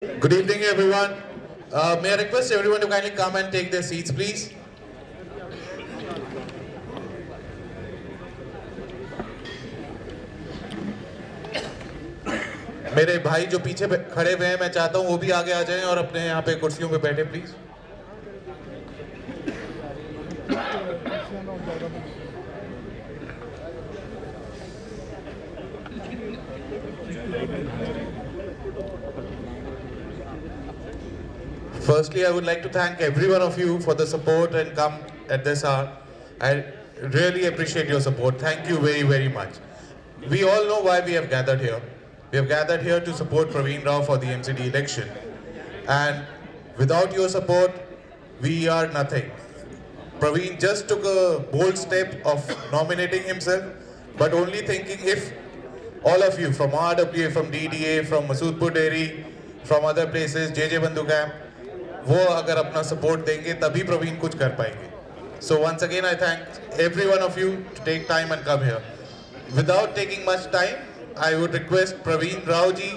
Good evening, everyone. May I request everyone to kindly come and take their seats, please? मेरे भाई जो पीछे खड़े हुए हैं, मैं चाहता हूं वो भी आगे आ जाएं और अपने यहाँ पे कुर्सियों पे बैठे, please. Firstly, I would like to thank every one of you for the support and come at this hour. I really appreciate your support. Thank you very, very much. We all know why we have gathered here. We have gathered here to support Praveen Rao for the MCD election. And without your support, we are nothing. Praveen just took a bold step of nominating himself, but only thinking if all of you from RWA, from DDA, from Masoodpur Dairy, from other places, JJ Bandhu Camp, वो अगर अपना support देंगे तभी प्रवीण कुछ कर पाएंगे. So once again I thank every one of you to take time and come here. Without taking much time, I would request Praveen Rao ji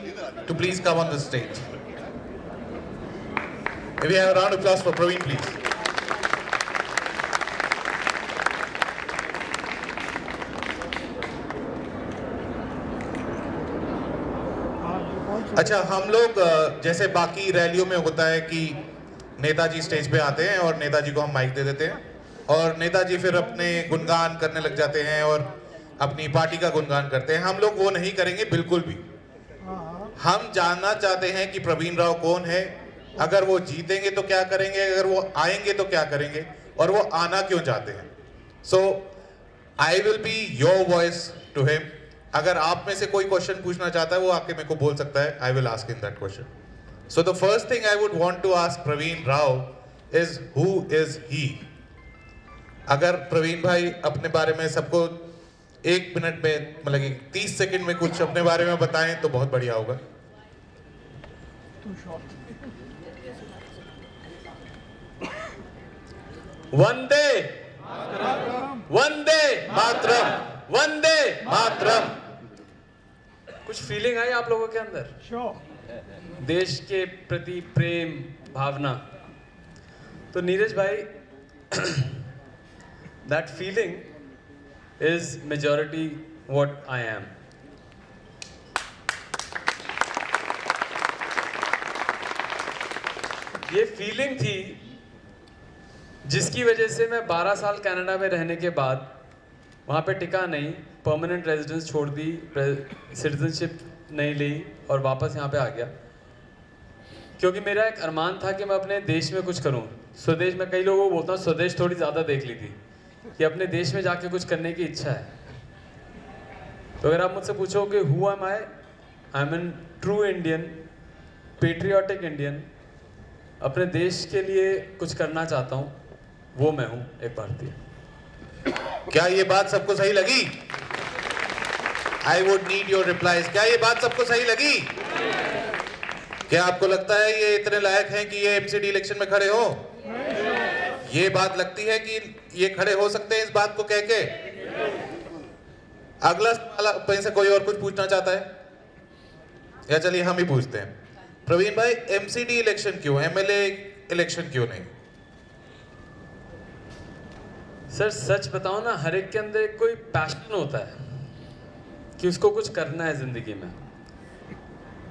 to please come on the stage. May we have a round of applause for Praveen, please. अच्छा, हम लोग जैसे बाकी रैलियों में होता है कि नेताजी स्टेज पे आते हैं और नेताजी को हम माइक दे देते हैं और नेताजी फिर अपने गुणगान करने लग जाते हैं और अपनी पार्टी का गुणगान करते हैं. हम लोग वो नहीं करेंगे बिल्कुल भी. हम जानना चाहते हैं कि प्रवीण राव कौन है, अगर वो जीतेंगे तो क्या करेंगे, अगर वो आएंगे तो क्या करेंगे और वो आना क्यों चाहते हैं. So I will be your voice to him. अगर आप में से कोई क्वेश्चन पूछना चाहता है वो आके मेरे को बोल सकता है. I will ask him that question. So the first thing I would want to ask Praveen Rao is who is he? अगर प्रवीण भाई अपने बारे में सबको 1 मिनट में मतलब 30 सेकंड में कुछ अपने बारे में बताएं तो बहुत बढ़िया होगा. वंदे वंदे मातरम, वंदे मातरम. कुछ फीलिंग आई आप लोगों के अंदर? देश के प्रति प्रेम भावना. तो नीरज भाई, that feeling is majority what I am. ये फीलिंग थी जिसकी वजह से मैं 12 साल कनाडा में रहने के बाद वहाँ पे टिका नहीं, परमानेंट रेजिडेंस छोड़ दी, सिटीजनशिप नहीं ली और वापस यहाँ पे आ गया. क्योंकि मेरा एक अरमान था कि मैं अपने देश में कुछ करूं. स्वदेश में कई लोगों को बोलता हूँ, स्वदेश थोड़ी ज़्यादा देख ली थी कि अपने देश में जाके कुछ करने की इच्छा है. तो अगर आप मुझसे पूछोगे who am I am an true Indian, patriotic Indian. अपने देश के लिए कुछ करना चाहता हूँ, वो मैं हूँ, एक भारतीय. क्या ये बात सबको सही लगी? I would need your replies. क्या ये बात सबको सही लगी? क्या आपको लगता है ये इतने लायक हैं कि ये एमसीडी इलेक्शन में खड़े हो? ये बात लगती है कि ये खड़े हो सकते हैं इस बात को कह के? अगला सवाल से कोई और कुछ पूछना चाहता है या चलिए हम ही पूछते हैं. प्रवीण भाई, एमसीडी इलेक्शन क्यों, एमएलए इलेक्शन क्यों नहीं? सर सच बताओ ना, हर एक के अंदर एक कोई पैशन होता है कि उसको कुछ करना है जिंदगी में.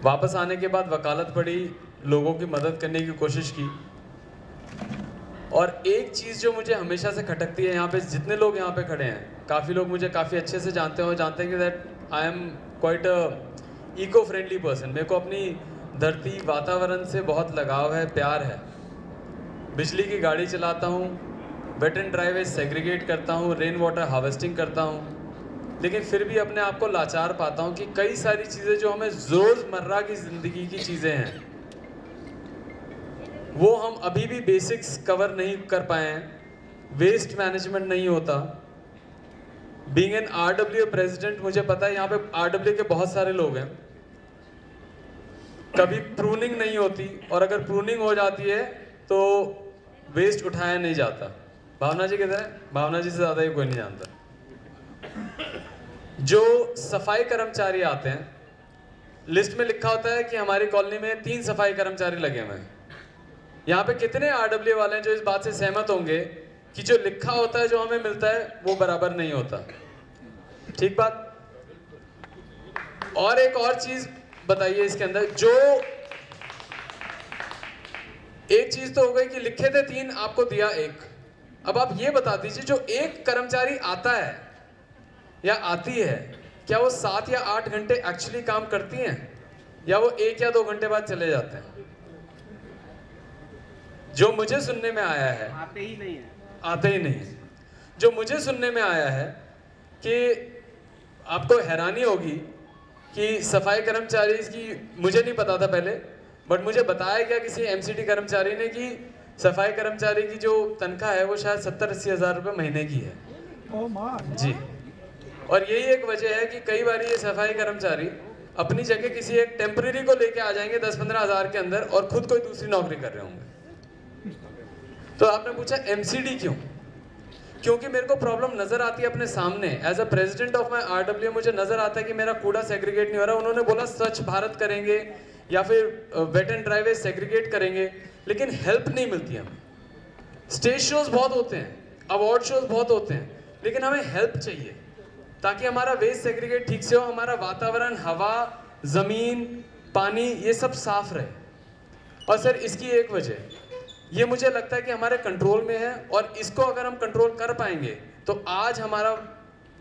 वापस आने के बाद वकालत पढ़ी, लोगों की मदद करने की कोशिश की. और एक चीज़ जो मुझे हमेशा से खटकती है, यहाँ पे जितने लोग यहाँ पे खड़े हैं, काफ़ी लोग मुझे काफ़ी अच्छे से जानते हैं, जानते हैं कि that I am quite a eco friendly person. मेरे को अपनी धरती वातावरण से बहुत लगाव है, प्यार है. बिजली की गाड़ी चलाता हूँ, wet and dry waste segregate करता हूँ, रेन वाटर हार्वेस्टिंग करता हूँ. लेकिन फिर भी अपने आप को लाचार पाता हूँ कि कई सारी चीज़ें जो हमें रोज़मर्रा की ज़िंदगी की चीज़ें हैं, वो हम अभी भी बेसिक्स कवर नहीं कर पाए हैं. वेस्ट मैनेजमेंट नहीं होता. बीइंग एन आरडब्ल्यू प्रेसिडेंट, मुझे पता है यहाँ पे आरडब्ल्यू के बहुत सारे लोग हैं. कभी प्रूनिंग नहीं होती, और अगर प्रूनिंग हो जाती है तो वेस्ट उठाया नहीं जाता. भावना जी किधर है? भावना जी से ज़्यादा ही कोई नहीं जानता. जो सफाई कर्मचारी आते हैं लिस्ट में लिखा होता है कि हमारी कॉलोनी में 3 सफाई कर्मचारी लगे हुए हैं। यहाँ पे कितने आरडब्ल्यू वाले हैं जो इस बात से सहमत होंगे कि जो लिखा होता है, जो हमें मिलता है, वो बराबर नहीं होता? ठीक बात। और एक और चीज बताइए इसके अंदर, जो एक चीज तो हो गई कि लिखे थे 3, आपको दिया 1। अब आप ये बता दीजिए, जो एक कर्मचारी आता है या आती है, क्या वो 7 या 8 घंटे एक्चुअली काम करती हैं, या वो 1 या 2 घंटे बाद चले जाते हैं? जो मुझे सुनने में आया है, आते ही नहीं है। जो मुझे सुनने में आया है कि आपको हैरानी होगी कि सफाई कर्मचारी की, मुझे नहीं पता था पहले, बट मुझे बताया गया किसी एमसीडी कर्मचारी ने कि सफाई कर्मचारी की जो तनख्वाह है वो शायद 70-80 हज़ार रुपये महीने की है। जी। और यही एक वजह है कि कई बार ये सफाई कर्मचारी अपनी जगह किसी एक टेम्परेरी को लेके आ जाएंगे 10-15 हज़ार के अंदर, और खुद कोई दूसरी नौकरी कर रहे होंगे। तो आपने पूछा एमसीडी क्यों? क्योंकि मेरे को प्रॉब्लम नजर आती है अपने सामने। As a president of my RW मुझे नजर आता है कि मेरा कूड़ा सेग्रीगेट नहीं हो रहा। उन्होंने बोला स्वच्छ भारत करेंगे या फिर wet and dry waste segregate करेंगे, लेकिन हेल्प नहीं मिलती हमें। स्टेज शोज बहुत होते हैं, अवार्ड शोज बहुत होते हैं, लेकिन हमें हेल्प चाहिए ताकि हमारा वेस्ट सेग्रीगेट ठीक से हो, हमारा वातावरण, हवा, जमीन, पानी, ये सब साफ रहे। और सर इसकी एक वजह ये मुझे लगता है कि हमारे कंट्रोल में है, और इसको अगर हम कंट्रोल कर पाएंगे तो आज हमारा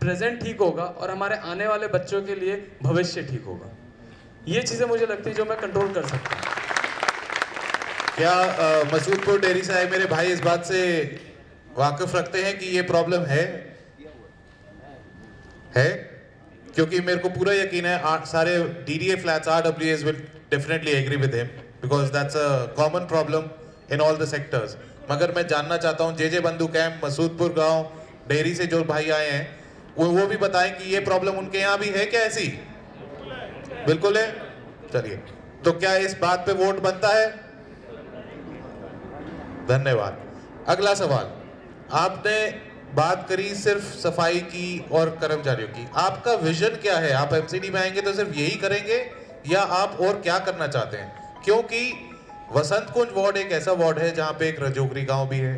प्रेजेंट ठीक होगा और हमारे आने वाले बच्चों के लिए भविष्य ठीक होगा। ये चीजें मुझे लगती है जो मैं कंट्रोल कर सकता हूँ। क्या मसूदपुर डेयरी साहब मेरे भाई इस बात से वाकिफ रखते हैं कि ये प्रॉब्लम है? क्योंकि मेरे को पूरा यकीन है सारे डीडीए फ्लैट्स आरडब्ल्यूएस will definitely agree with him, because that's a common problem in all the sectors. मगर मैं जानना चाहता हूँ जे बंधु कैंप, मसूदपुर गांव डेयरी से जो भाई आए हैं, वो भी बताएं कि ये प्रॉब्लम उनके यहाँ भी है क्या ऐसी? बिल्कुल है। चलिए, तो क्या इस बात पे वोट बनता है? धन्यवाद। अगला सवाल, आपने बात करी सिर्फ सफाई की और कर्मचारियों की, आपका विजन क्या है? आप एमसीडी में आएंगे तो सिर्फ यही करेंगे या आप और क्या करना चाहते हैं? क्योंकि वसंत कुंज वार्ड एक ऐसा वार्ड है जहाँ पे एक रजोगरी गांव भी है,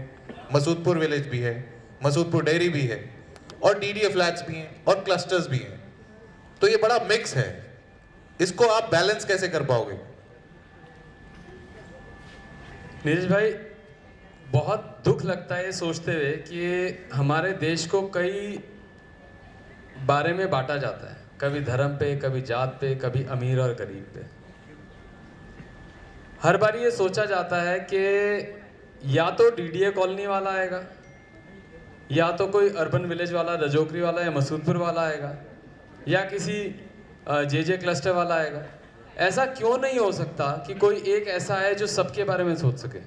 मसूदपुर विलेज भी है, मसूदपुर डेयरी भी है, और डीडीए फ्लैट्स भी हैं और क्लस्टर्स भी हैं। तो ये बड़ा मिक्स है, इसको आप बैलेंस कैसे कर पाओगे? नीरज भाई, बहुत दुख लगता है ये सोचते हुए कि हमारे देश को कई बारे में बांटा जाता है, कभी धर्म पे, कभी जात पे, कभी अमीर और गरीब पे। हर बार ये सोचा जाता है कि या तो डीडीए कॉलोनी वाला आएगा, या तो कोई अर्बन विलेज वाला, रजोकरी वाला या मसूदपुर वाला आएगा, या किसी जे क्लस्टर वाला आएगा। ऐसा क्यों नहीं हो सकता कि कोई एक ऐसा है जो सबके बारे में सोच सके?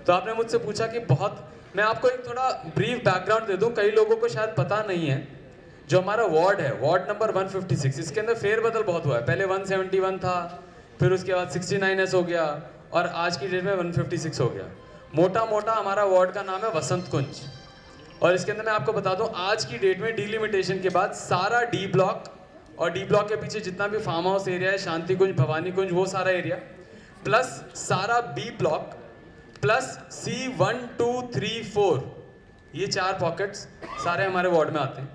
तो आपने मुझसे पूछा कि मैं आपको एक थोड़ा ब्रीफ बैकग्राउंड दे दूं, कई लोगों को शायद पता नहीं है। जो हमारा वार्ड है, वार्ड नंबर 156, इसके अंदर फेरबदल बहुत हुआ है। पहले 171 था, फिर उसके बाद 69S हो गया, और आज की डेट में 156 हो गया। मोटा मोटा हमारा वार्ड का नाम है वसंत कुंज। और इसके अंदर मैं आपको बता दूं, आज की डेट में डिलिमिटेशन के बाद सारा डी ब्लॉक, और डी ब्लॉक के पीछे जितना भी फार्म हाउस एरिया है, शांति कुंज, भवानी कुंज, वो सारा एरिया, प्लस सारा बी ब्लॉक, प्लस C1, 2, 3, 4, ये 4 पॉकेट्स सारे हमारे वार्ड में आते हैं।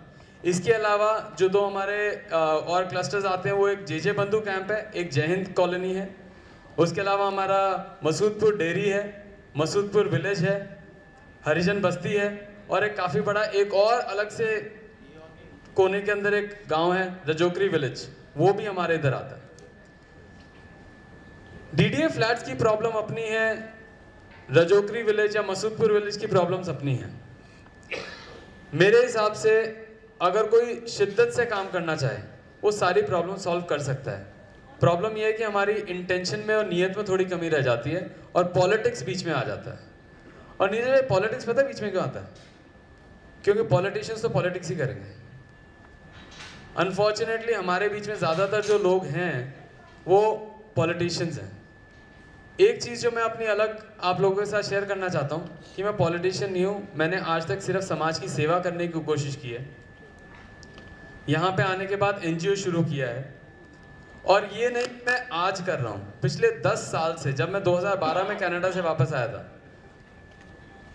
इसके अलावा जो 2 हमारे और क्लस्टर्स आते हैं, वो एक जे बंधु कैंप है, एक जय हिंद कॉलोनी है, उसके अलावा हमारा मसूदपुर डेयरी है, मसूदपुर विलेज है, हरिजन बस्ती है, और एक काफ़ी बड़ा एक और अलग से कोने के अंदर एक गांव है रजोकरी विलेज, वो भी हमारे इधर आता है। डीडीए फ्लैट्स की प्रॉब्लम अपनी है, रजोकरी विलेज या मसूदपुर विलेज की प्रॉब्लम्स अपनी है। मेरे हिसाब से अगर कोई शिद्दत से काम करना चाहे, वो सारी प्रॉब्लम सॉल्व कर सकता है। प्रॉब्लम यह है कि हमारी इंटेंशन में और नीयत में थोड़ी कमी रह जाती है, और पॉलिटिक्स बीच में आ जाता है। और नीचे पॉलिटिक्स पता है बीच में क्यों आता है? क्योंकि पॉलिटिशियंस तो पॉलिटिक्स ही करेंगे। अनफॉर्चुनेटली हमारे बीच में ज़्यादातर जो लोग हैं वो पॉलिटिशियंस हैं। एक चीज़ जो मैं अपनी अलग आप लोगों के साथ शेयर करना चाहता हूँ कि मैं पॉलिटिशियन नहीं हूँ। मैंने आज तक सिर्फ समाज की सेवा करने की कोशिश की है। यहाँ पे आने के बाद NGO शुरू किया है, और ये नहीं मैं आज कर रहा हूँ, पिछले 10 साल से, जब मैं 2012 में कनाडा से वापस आया था,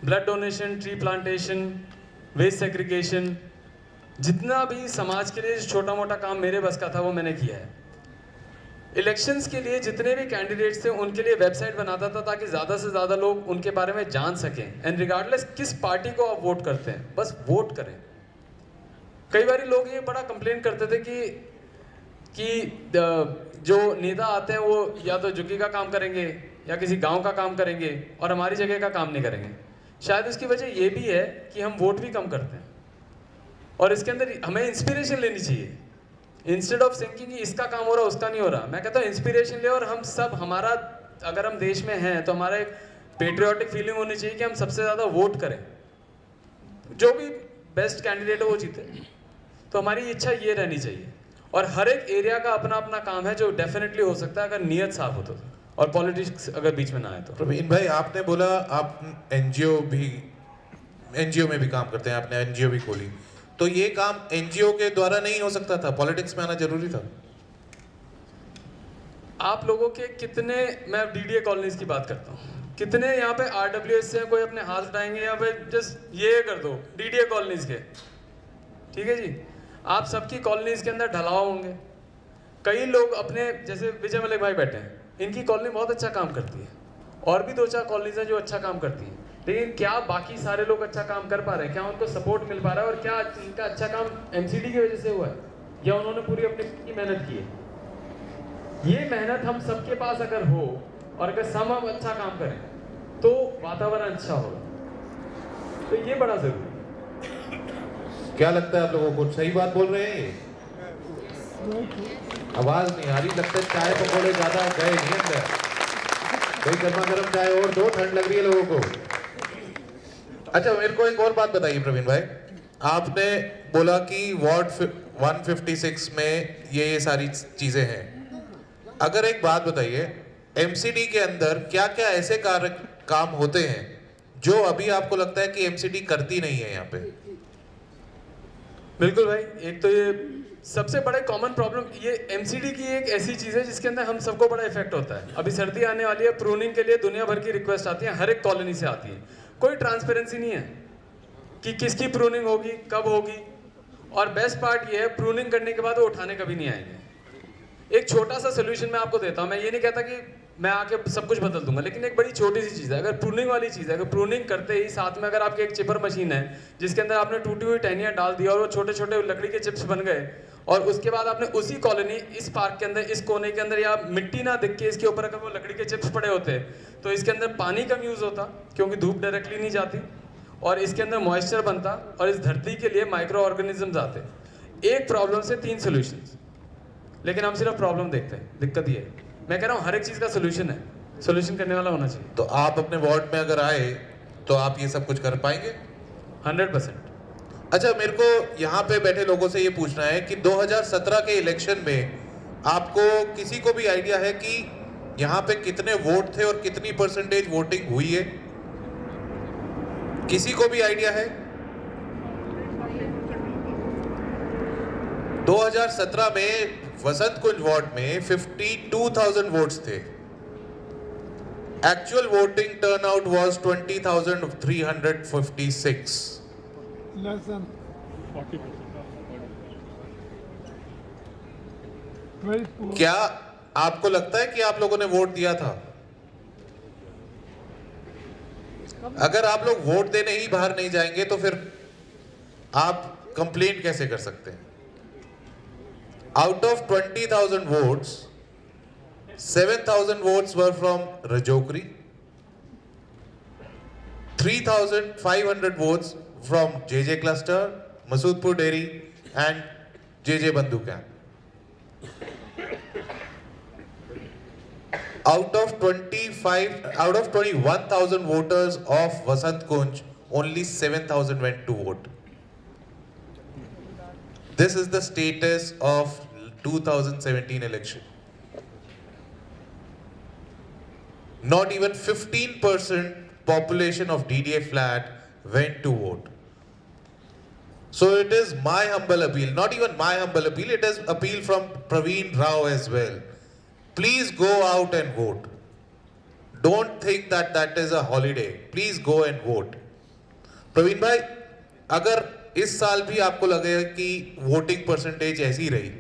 blood donation, tree plantation, waste segregation, जितना भी समाज के लिए छोटा मोटा काम मेरे बस का था वो मैंने किया है। इलेक्शंस के लिए जितने भी कैंडिडेट्स थे उनके लिए वेबसाइट बनाता था ताकि ज़्यादा से ज़्यादा लोग उनके बारे में जान सकें, एंड रिगार्डलेस किस पार्टी को आप वोट करते हैं, बस वोट करें। कई बार लोग ये बड़ा कंप्लेन करते थे कि जो नेता आते हैं वो या तो झुग्गी का काम करेंगे या किसी गांव का काम करेंगे और हमारी जगह का काम नहीं करेंगे। शायद उसकी वजह ये भी है कि हम वोट भी कम करते हैं, और इसके अंदर हमें इंस्पिरेशन लेनी चाहिए। इंस्टेड ऑफ थिंकिंग कि इसका काम हो रहा उसका नहीं हो रहा, मैं कहता हूँ इंस्पिरेशन ले, और हम सब, हमारा अगर हम देश में हैं तो हमारा एक पेट्रियाटिक फीलिंग होनी चाहिए कि हम सबसे ज़्यादा वोट करें, जो भी बेस्ट कैंडिडेट है वो जीते। तो हमारी इच्छा ये रहनी चाहिए, और हर एक एरिया का अपना अपना काम है जो डेफिनेटली हो सकता है अगर नीयत साफ हो तो, और पॉलिटिक्स अगर बीच में ना आए तो। प्रवीण भाई, आपने बोला आप एनजीओ में भी काम करते हैं, आपने एनजीओ भी खोली, तो ये काम एनजीओ के द्वारा नहीं हो सकता था, पॉलिटिक्स में आना जरूरी था? आप लोगों के कितने, मैं डीडीए कॉलोनीज की बात करता हूँ, कितने यहाँ पे आरडब्ल्यूएस से कोई अपने हाथ उठाएंगे या फिर जस्ट ये कर दो डीडीए कॉलोनीज के, ठीक है जी। आप सबकी कॉलोनीज के अंदर ढलाव होंगे। कई लोग अपने, जैसे विजय मलिक भाई बैठे हैं, इनकी कॉलोनी बहुत अच्छा काम करती है, और भी 2-4 कॉलोनीज हैं जो अच्छा काम करती हैं, लेकिन क्या बाकी सारे लोग अच्छा काम कर पा रहे हैं? क्या उनको सपोर्ट मिल पा रहा है? और क्या इनका अच्छा काम एमसीडी की वजह से हुआ है या उन्होंने पूरी अपनी मेहनत की है? ये मेहनत हम सबके पास अगर हो और अगर सब हम अच्छा काम करें तो वातावरण अच्छा होगा, तो ये बड़ा जरूरी है। क्या लगता है आप लोगों को, सही बात बोल रहे हैं? आवाज नहीं आ रही, लगता है चाय पकौड़े ज्यादा गए नहीं अंदर। कोई गर्मा गर्म चाय और दो, ठंड लग रही है लोगों को। अच्छा, मेरे को एक और बात बताइए प्रवीण भाई, आपने बोला कि वार्ड 156 में ये सारी चीजें हैं। अगर एक बात बताइए, एमसीडी के अंदर क्या क्या ऐसे काम होते हैं जो अभी आपको लगता है कि एमसीडी करती नहीं है यहाँ पे? बिल्कुल भाई, एक तो ये सबसे बड़ा कॉमन प्रॉब्लम, ये एमसीडी की एक ऐसी चीज़ है जिसके अंदर हम सबको बड़ा इफेक्ट होता है। अभी सर्दी आने वाली है, प्रूनिंग के लिए दुनिया भर की रिक्वेस्ट आती है, हर एक कॉलोनी से आती है, कोई ट्रांसपेरेंसी नहीं है कि किसकी प्रूनिंग होगी, कब होगी, और बेस्ट पार्ट ये है प्रूनिंग करने के बाद वो उठाने कभी नहीं आएंगे। एक छोटा सा सोल्यूशन मैं आपको देता हूँ, मैं ये नहीं कहता कि मैं आके सब कुछ बदल दूंगा, लेकिन एक बड़ी छोटी सी चीज़ है, अगर प्रूनिंग वाली चीज़ है, अगर प्रूनिंग करते ही साथ में अगर आपकी एक चिपर मशीन है जिसके अंदर आपने टूटी हुई टहनियाँ डाल दिया और वो छोटे छोटे लकड़ी के चिप्स बन गए, और उसके बाद आपने उसी कॉलोनी, इस पार्क के अंदर, इस कोने के अंदर, या मिट्टी ना दिख के इसके ऊपर अगर वो लकड़ी के चिप्स पड़े होते तो इसके अंदर पानी कम यूज़ होता क्योंकि धूप डायरेक्टली नहीं जाती, और इसके अंदर मॉइस्चर बनता, और इस धरती के लिए माइक्रो ऑर्गेनिजम्स आते। एक प्रॉब्लम से 3 सॉल्यूशंस, लेकिन हम सिर्फ प्रॉब्लम देखते हैं। दिक्कत ये है, मैं कह रहा हूँ हर एक चीज़ का सोल्यूशन है, सोल्यूशन करने वाला होना चाहिए। तो आप अपने वार्ड में अगर आए तो आप ये सब कुछ कर पाएंगे? 100%। अच्छा, मेरे को यहाँ पे बैठे लोगों से ये पूछना है कि 2017 के इलेक्शन में आपको किसी को भी आइडिया है कि यहाँ पे कितने वोट थे और कितनी परसेंटेज वोटिंग हुई है? किसी को भी आइडिया है? 2017 में वसंत कुंज वार्ड में 52,000 वोट्स थे। Actual voting turnout was 20,356। less than 40%. Very poor. क्या आपको लगता है कि आप लोगों ने वोट दिया था? अगर आप लोग वोट देने ही बाहर नहीं जाएंगे तो फिर आप कंप्लेंट कैसे कर सकते हैं? Out of 20,000 votes, 7,000 votes were from Rajokri, 3,500 votes from JJ Cluster, Masoodpur Dairy and JJ Bandhu Camp. Out of 21,000 voters of Vasant Kunj, only 7,000 went to vote. This is the status of 2017 election. Not even 15% population of DDA flat went to vote. So it is my humble appeal, not even my humble appeal, it is appeal from Praveen Rao as well. Please go out and vote. Don't think that that is a holiday. Please go and vote. Praveen भाई, अगर इस साल भी आपको लगे कि voting percentage ऐसी रही,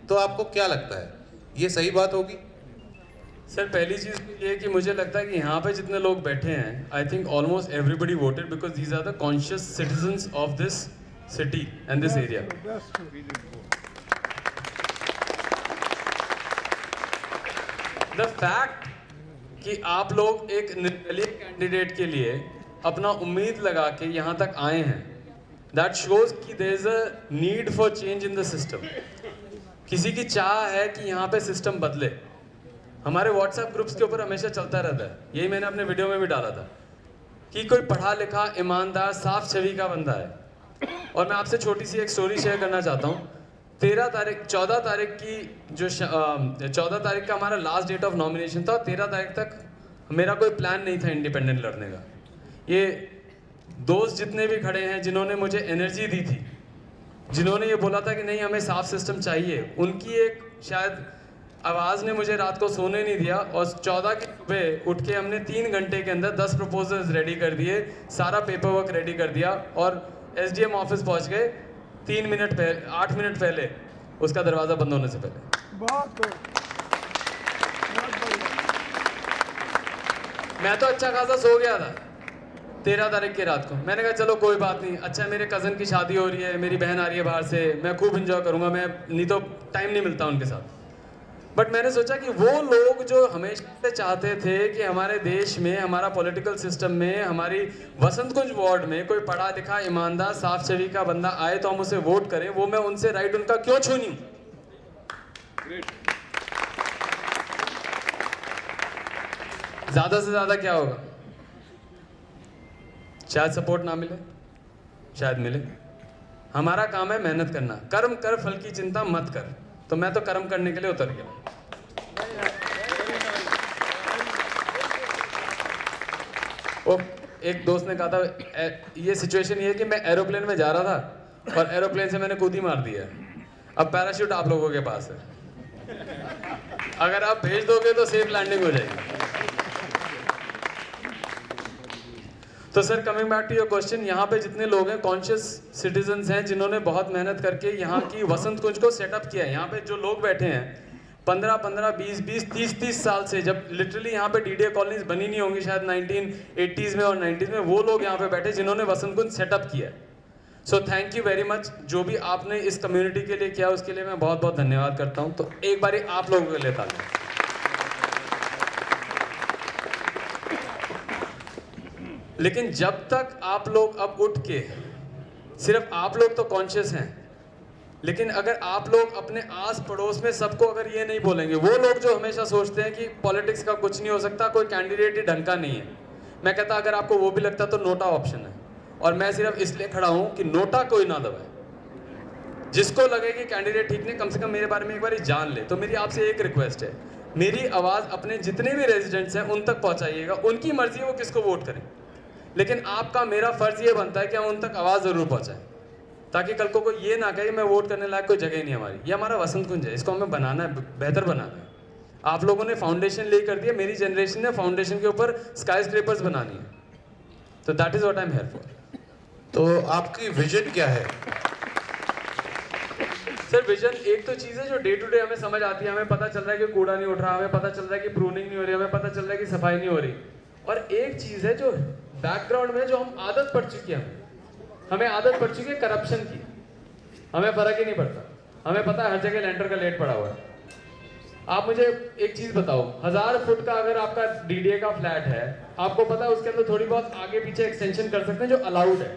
तो आपको क्या लगता है, ये सही बात होगी? सर पहली चीज़ ये है कि मुझे लगता है कि यहाँ पे जितने लोग बैठे हैं, I think almost everybody voted because these are the conscious citizens of this city and this area. That's true. The fact कि आप लोग एक निर्दलीय कैंडिडेट के लिए अपना उम्मीद लगा के यहाँ तक आए हैं, दैट शोज कि there is a need for change in the system. किसी की चाह है कि यहाँ पे सिस्टम बदले. हमारे व्हाट्सएप ग्रुप्स के ऊपर हमेशा चलता रहता है, यही मैंने अपने वीडियो में भी डाला था, कि कोई पढ़ा लिखा ईमानदार साफ छवि का बंदा है. और मैं आपसे छोटी सी एक स्टोरी शेयर करना चाहता हूँ. 14 तारीख की जो 14 तारीख का हमारा लास्ट डेट ऑफ नॉमिनेशन था, और 13 तारीख तक मेरा कोई प्लान नहीं था इंडिपेंडेंट लड़ने का. ये दोस्त जितने भी खड़े हैं जिन्होंने मुझे एनर्जी दी थी, जिन्होंने ये बोला था कि नहीं हमें साफ सिस्टम चाहिए, उनकी एक शायद आवाज़ ने मुझे रात को सोने नहीं दिया. और 14 की सुबह उठ के हमने 3 घंटे के अंदर 10 प्रपोजल्स रेडी कर दिए, सारा पेपर वर्क रेडी कर दिया, और SDM ऑफिस पहुंच गए 8 मिनट पहले उसका दरवाज़ा बंद होने से पहले. बहुत बढ़िया. मैं तो अच्छा खासा सो गया था 13 तारीख की रात को. मैंने कहा चलो कोई बात नहीं, अच्छा मेरे कज़न की शादी हो रही है, मेरी बहन आ रही है बाहर से, मैं खूब इंजॉय करूँगा, मैं नहीं तो टाइम नहीं मिलता उनके साथ. बट मैंने सोचा कि वो लोग जो हमेशा से चाहते थे कि हमारे देश में, हमारा पॉलिटिकल सिस्टम में, हमारी वसंत कुंज वार्ड में कोई पढ़ा लिखा ईमानदार साफ छवि का बंदा आए तो हम उसे वोट करें, वो मैं उनसे राइट उनका क्यों छूनी. ज्यादा से ज्यादा क्या होगा, शायद सपोर्ट ना मिले, शायद मिले. हमारा काम है मेहनत करना. कर्म कर फल की चिंता मत कर. तो मैं तो कर्म करने के लिए उतर गया. एक दोस्त ने कहा था, ये सिचुएशन ये है कि मैं एरोप्लेन में जा रहा था और एरोप्लेन से मैंने कूदी मार दी है. अब पैराशूट आप लोगों के पास है, अगर आप भेज दोगे तो सेफ लैंडिंग हो जाएगी. तो sir coming back to your question, यहाँ पे जितने लोग हैं कॉन्शियस सिटीजन्स हैं जिन्होंने बहुत मेहनत करके यहाँ की वसंत कुंज को सेटअप किया है. यहाँ पे जो लोग बैठे हैं 15, 20, 30 साल से, जब लिटरली यहाँ पे DDA कॉलोनीज बनी नहीं होंगी शायद 1980s में और 90s में, वो लोग यहाँ पे बैठे जिन्होंने वसंत कुंज सेटअप किया है. So thank you very much. जो भी आपने इस कम्युनिटी के लिए किया उसके लिए मैं बहुत बहुत धन्यवाद करता हूँ. तो एक बारी आप लोगों के लिए ताली. लेकिन जब तक आप लोग अब उठ के, सिर्फ आप लोग तो कॉन्शियस हैं, लेकिन अगर आप लोग अपने आस पड़ोस में सबको अगर ये नहीं बोलेंगे, वो लोग जो हमेशा सोचते हैं कि पॉलिटिक्स का कुछ नहीं हो सकता, कोई कैंडिडेट ही ढंग का नहीं है, मैं कहता अगर आपको वो भी लगता तो नोटा ऑप्शन है. और मैं सिर्फ इसलिए खड़ा हूँ कि नोटा कोई ना दबाए. जिसको लगे कि कैंडिडेट ठीक नहीं, कम से कम मेरे बारे में एक बार जान ले. तो मेरी आपसे एक रिक्वेस्ट है, मेरी आवाज़ अपने जितने भी रेजिडेंट्स हैं उन तक पहुँचाइएगा. उनकी मर्जी वो किसको वोट करें, लेकिन आपका मेरा फर्ज ये बनता है कि हम उन तक आवाज़ ज़रूर पहुँचाएं, ताकि कल को कोई ये ना कहे मैं वोट करने लायक कोई जगह नहीं हमारी. ये हमारा वसंत कुंज है, इसको हमें बनाना है, बेहतर बनाना है. आप लोगों ने फाउंडेशन ले कर दिया, मेरी जनरेशन ने फाउंडेशन के ऊपर स्काई स्क्रेपर्स बनानी है. तो that is what I am here for. तो आपकी विजन क्या है? सर विजन एक तो चीज़ है जो डे टू डे हमें समझ आती है. हमें पता चल रहा है कि कूड़ा नहीं उठ रहा, हमें पता चल रहा है कि प्रूनिंग नहीं हो रही, हमें पता चल रहा है कि सफाई नहीं हो रही. और एक चीज़ है जो बैकग्राउंड में जो हम आदत पड़ चुकी है, हमें आदत पड़ चुकी है करप्शन की. हमें फर्क ही नहीं पड़ता. हमें पता है हर जगह लेंटर का लेट पड़ा हुआ है. आप मुझे एक चीज बताओ, 1000 फुट का अगर आपका DDA का फ्लैट है, आपको पता है उसके अंदर थोड़ी बहुत आगे पीछे एक्सटेंशन कर सकते हैं जो अलाउड है.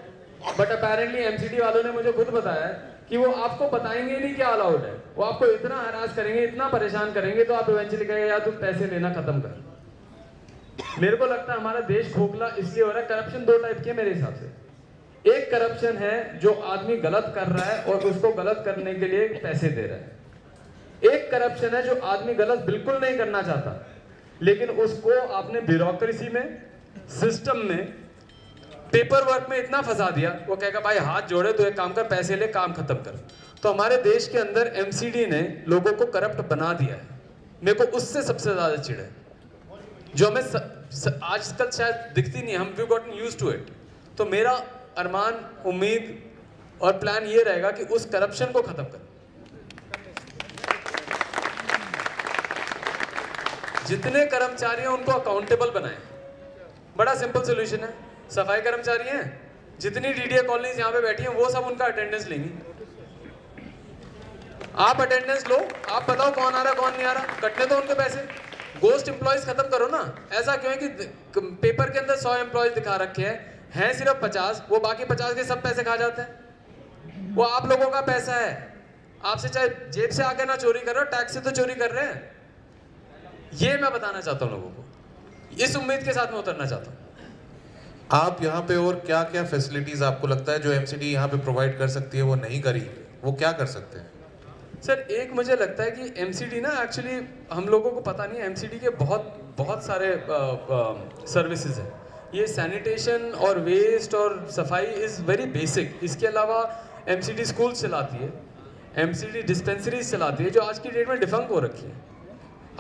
बट अपेरेंटली MCD वालों ने मुझे खुद बताया कि वो आपको बताएंगे नहीं क्या अलाउड है. वो आपको इतना हरास करेंगे, इतना परेशान करेंगे, तो आप इवेंचुअली कहेंगे यार तू पैसे लेना खत्म कर. मेरे को लगता है हमारा देश खोखला इसलिए हो रहा है. करप्शन 2 टाइप की है मेरे हिसाब से. एक करप्शन है जो आदमी गलत कर रहा है और उसको गलत करने के लिए पैसे दे रहा है. एक करप्शन है जो आदमी गलत बिल्कुल नहीं करना चाहता, लेकिन उसको आपने ब्यूरोक्रेसी में, सिस्टम में पेपर वर्क में इतना फंसा दिया, वो कहेगा भाई हाथ जोड़े तो एक काम कर, पैसे ले, काम खत्म कर। तो हमारे देश के अंदर एमसीडी ने लोगों को करप्ट बना दिया है। मेरे को उससे सबसे ज्यादा चिढ़ है, जो हमें आजकल शायद दिखती नहीं, हम we gotten used to it. तो मेरा अरमान, उम्मीद और प्लान ये रहेगा कि उस करप्शन को खत्म कर। जितने कर्मचारी हैं उनको अकाउंटेबल बनाएं। बड़ा सिंपल सोल्यूशन है। सफाई कर्मचारी हैं, जितनी डीडीए कॉलोनीज यहाँ पे बैठी हैं वो सब उनका अटेंडेंस लेंगी। आप अटेंडेंस लो, आप बताओ कौन आ रहा कौन नहीं आ रहा, कटने दो उनके पैसे। गोस्ट एम्प्लॉयज खत्म करो ना। ऐसा क्यों है कि पेपर के अंदर 100 एम्प्लॉयज दिखा रखे हैं सिर्फ 50, वो बाकी 50 के सब पैसे खा जाते हैं। वो आप लोगों का पैसा है, आपसे चाहे जेब से आके ना चोरी कर रहे हो, टैक्स से तो चोरी कर रहे हैं। ये मैं बताना चाहता हूँ लोगों को, इस उम्मीद के साथ मैं उतरना चाहता हूँ। आप यहाँ पे और क्या क्या फैसिलिटीज आपको लगता है जो एमसीडी यहाँ पे प्रोवाइड कर सकती है वो नहीं करी, वो क्या कर सकते हैं? सर एक मुझे लगता है कि एमसीडी ना, एक्चुअली हम लोगों को पता नहीं है एमसीडी के बहुत सारे सर्विसेज हैं। ये सैनिटेशन और वेस्ट और सफाई इज़ वेरी बेसिक। इसके अलावा एमसीडी स्कूल चलाती है, एमसीडी डिस्पेंसरीज चलाती है जो आज की डेट में डिफंक हो रखी है।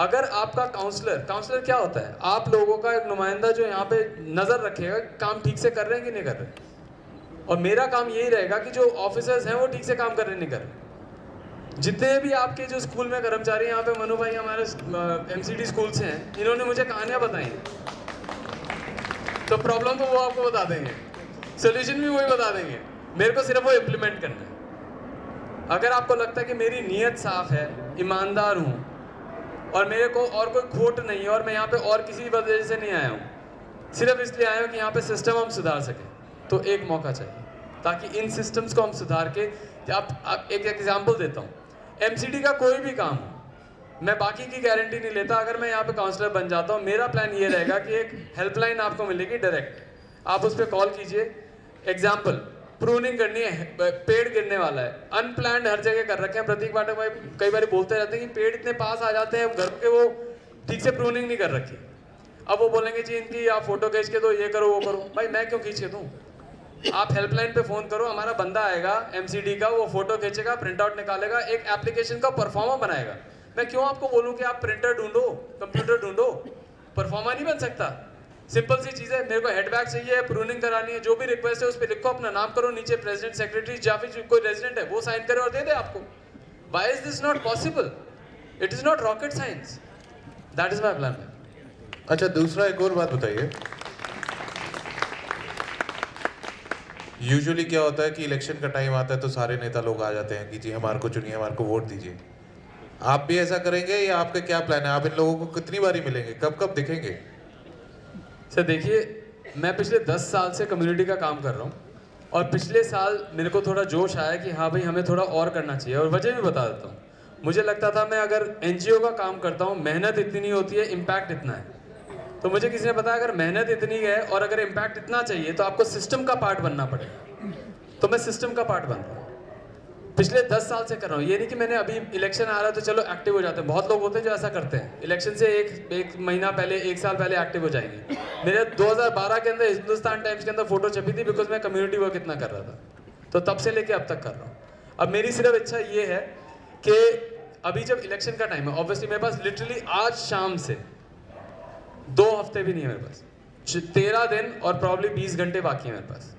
अगर आपका काउंसलर क्या होता है? आप लोगों का एक नुमाइंदा जो यहाँ पे नज़र रखेगा काम ठीक से कर रहे हैं कि नहीं कर रहे। और मेरा काम यही रहेगा कि जो ऑफिसर्स हैं वो ठीक से काम कर रहे नहीं कर रहे। जितने भी आपके जो स्कूल में कर्मचारी यहाँ पे, मनु भाई हमारे एमसीडी स्कूल से हैं, इन्होंने मुझे कहानियाँ बताई, तो प्रॉब्लम तो वो आपको बता देंगे, सोल्यूशन भी वही बता देंगे, मेरे को सिर्फ वो इम्प्लीमेंट करना है। अगर आपको लगता है कि मेरी नीयत साफ है, ईमानदार हूँ और मेरे को और कोई खोट नहीं है और मैं यहाँ पे और किसी वजह से नहीं आया हूँ, सिर्फ इसलिए आया हूँ कि यहाँ पे सिस्टम हम सुधार सकें, तो एक मौका चाहिए ताकि इन सिस्टम्स को हम सुधार के। आप एक एग्जांपल देता हूँ, एमसीडी का कोई भी काम हो, मैं बाकी की गारंटी नहीं लेता। अगर मैं यहाँ पे काउंसलर बन जाता हूँ, मेरा प्लान ये रहेगा कि एक हेल्पलाइन आपको मिलेगी डायरेक्ट, आप उस पर कॉल कीजिए। एग्जाम्पल, प्रूनिंग करनी है, पेड़ गिरने वाला है, अनप्लान्ड हर जगह कर रखे हैं। प्रतीक पाठक भाई कई बार बोलते रहते हैं कि पेड़ इतने पास आ जाते हैं घर के, वो ठीक से प्रूनिंग नहीं कर रखी। अब वो बोलेंगे जी इनकी आप फोटो खींच के दो, ये करो वो करो। भाई मैं क्यों खींच के दूँ? आप हेल्पलाइन पे फ़ोन करो, हमारा बंदा आएगा एमसीडी का, वो फोटो खींचेगा, प्रिंट आउट निकालेगा, एक एप्लीकेशन का परफॉर्मा बनाएगा। मैं क्यों आपको बोलूँ कि आप प्रिंटर ढूंढो, कंप्यूटर ढूंढो? परफॉर्मा नहीं बन सकता। सिंपल सी चीज़ है, मेरे को हेडबैग चाहिए, प्रूनिंग करानी है, जो भी रिक्वेस्ट है उस पर लिखो, अपना नाम करो, नीचे प्रेसिडेंट, सेक्रेटरी या फिर कोई रेजिडेंट है वो साइन करे और दे दे आपको। Why is this not possible? It is not rocket science. That is my plan. अच्छा, दूसरा एक और बात बताइए, यूजुअली क्या होता है कि इलेक्शन का टाइम आता है तो सारे नेता लोग आ जाते हैं कि जी हमारे को चुनिए, हमारे को वोट दीजिए। आप भी ऐसा करेंगे या आपका क्या प्लान है? आप इन लोगों को कितनी बारी मिलेंगे, कब कब दिखेंगे? सर देखिए, मैं पिछले 10 साल से कम्युनिटी का काम कर रहा हूँ और पिछले साल मेरे को थोड़ा जोश आया कि हाँ भाई हमें थोड़ा और करना चाहिए, और वजह भी बता देता हूँ। मुझे लगता था मैं अगर एनजीओ का काम करता हूँ, मेहनत इतनी नहीं होती है, इम्पैक्ट इतना है। तो मुझे किसी ने बताया अगर मेहनत इतनी है और अगर इम्पैक्ट इतना चाहिए तो आपको सिस्टम का पार्ट बनना पड़ेगा। तो मैं सिस्टम का पार्ट बन रहा हूँ, पिछले 10 साल से कर रहा हूँ। ये नहीं कि मैंने अभी इलेक्शन आ रहा है तो चलो एक्टिव हो जाते हैं। बहुत लोग होते हैं जो ऐसा करते हैं, इलेक्शन से एक महीना पहले, 1 साल पहले एक्टिव हो जाएंगे। मेरे 2012 के अंदर हिंदुस्तान टाइम्स के अंदर फोटो छपी थी, बिकॉज मैं कम्युनिटी वर्क इतना कर रहा था, तो तब से लेके अब तक कर रहा हूँ। अब मेरी सिर्फ इच्छा ये है कि अभी जब इलेक्शन का टाइम है, ऑब्वियसली मेरे पास लिटरली आज शाम से 2 हफ्ते भी नहीं है मेरे पास, 13 दिन और प्रॉब्ली 20 घंटे बाकी है मेरे पास,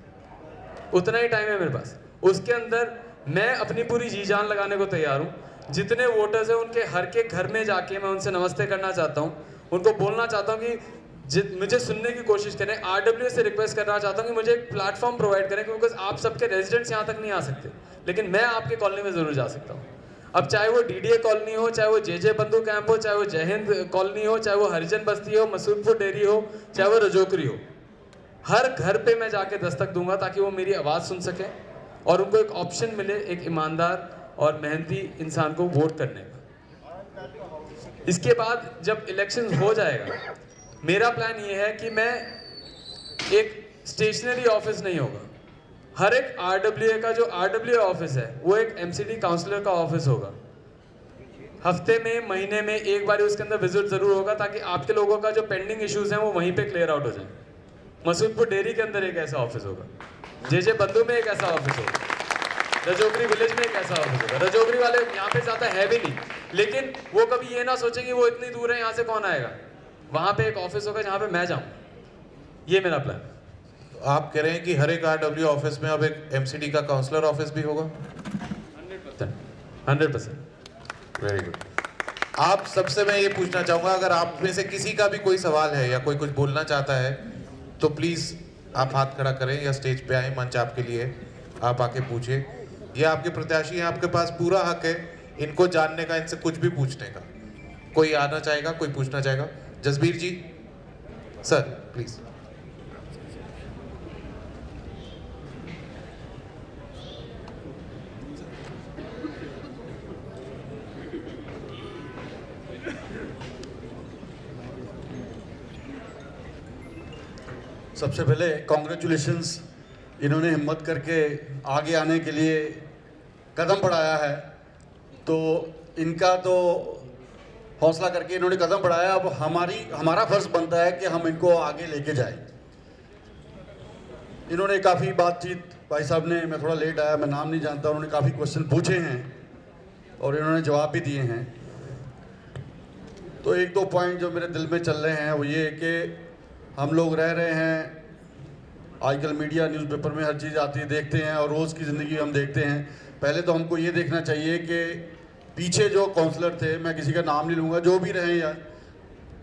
उतना ही टाइम है मेरे पास। उसके अंदर मैं अपनी पूरी जी जान लगाने को तैयार हूँ। जितने वोटर्स हैं उनके हर के घर में जाके मैं उनसे नमस्ते करना चाहता हूँ, उनको बोलना चाहता हूँ कि मुझे सुनने की कोशिश करें। आरडब्ल्यू से रिक्वेस्ट करना चाहता हूँ कि मुझे एक प्लेटफॉर्म प्रोवाइड करें, क्योंकि आप सबके रेजिडेंट्स यहाँ तक नहीं आ सकते, लेकिन मैं आपके कॉलोनी में ज़रूर जा सकता हूँ। अब चाहे वो डीडीए कॉलोनी हो, चाहे वो जे बंधु कैंप हो, चाहे वो जय हिंद कॉलोनी हो, चाहे वो हरिजन बस्ती हो, मसूदपुर डेयरी हो, चाहे वो रजोकरी हो, हर घर पे मैं जाके दस्तक दूंगा ताकि वो मेरी आवाज़ सुन सके और उनको एक ऑप्शन मिले, एक ईमानदार और मेहनती इंसान को वोट करने का। इसके बाद जब इलेक्शन हो जाएगा, मेरा प्लान ये है कि मैं एक स्टेशनरी ऑफिस नहीं होगा, हर एक आरडब्ल्यूए का जो आरडब्ल्यूए ऑफिस है वो एक एमसीडी काउंसलर का ऑफिस होगा। हफ्ते में, महीने में एक बार उसके अंदर विजिट जरूर होगा ताकि आपके लोगों का जो पेंडिंग इश्यूज हैं वो वहीं पे क्लियर आउट हो जाए। मसूदपुर डेयरी के अंदर एक ऐसा ऑफिस होगा, जे बंधु में एक ऐसा ऑफिस होगा, रजौगरी विलेज में एक ऐसा ऑफिस होगा। रजौगरी वाले यहाँ पे ज़्यादा है भी नहीं, लेकिन वो कभी ये ना सोचेंगे वो इतनी दूर है यहाँ से कौन आएगा। वहाँ पे एक ऑफिस होगा जहाँ पे मैं जाऊँ, ये मेरा प्लान। आप कह रहे हैं कि हर एक RW ऑफिस में अब एक MCD का काउंसलर ऑफिस भी होगा? 100%। Very good. आप सबसे मैं ये पूछना चाहूँगा, अगर आप में से किसी का भी कोई सवाल है या कोई कुछ बोलना चाहता है तो प्लीज़ आप हाथ खड़ा करें या स्टेज पे आए, मंच आपके लिए, आप आके पूछिए। ये आपके प्रत्याशी हैं, आपके पास पूरा हक है इनको जानने का, इनसे कुछ भी पूछने का। कोई आना चाहेगा, कोई पूछना चाहेगा? जसबीर जी, सर प्लीज़। सबसे पहले कॉन्ग्रेचुलेशंस, इन्होंने हिम्मत करके आगे आने के लिए कदम बढ़ाया है, तो इनका तो हौसला करके इन्होंने कदम बढ़ाया। अब हमारा फर्ज बनता है कि हम इनको आगे लेके जाएं। इन्होंने काफ़ी बातचीत, भाई साहब ने, मैं थोड़ा लेट आया, मैं नाम नहीं जानता, उन्होंने काफ़ी क्वेश्चन पूछे हैं और इन्होंने जवाब भी दिए हैं। तो एक दो पॉइंट जो मेरे दिल में चल रहे हैं वो ये कि हम लोग रह रहे हैं, आजकल मीडिया न्यूज़पेपर में हर चीज़ आती है, देखते हैं और रोज़ की ज़िंदगी हम देखते हैं। पहले तो हमको ये देखना चाहिए कि पीछे जो काउंसलर थे, मैं किसी का नाम नहीं लूँगा, जो भी रहे यार,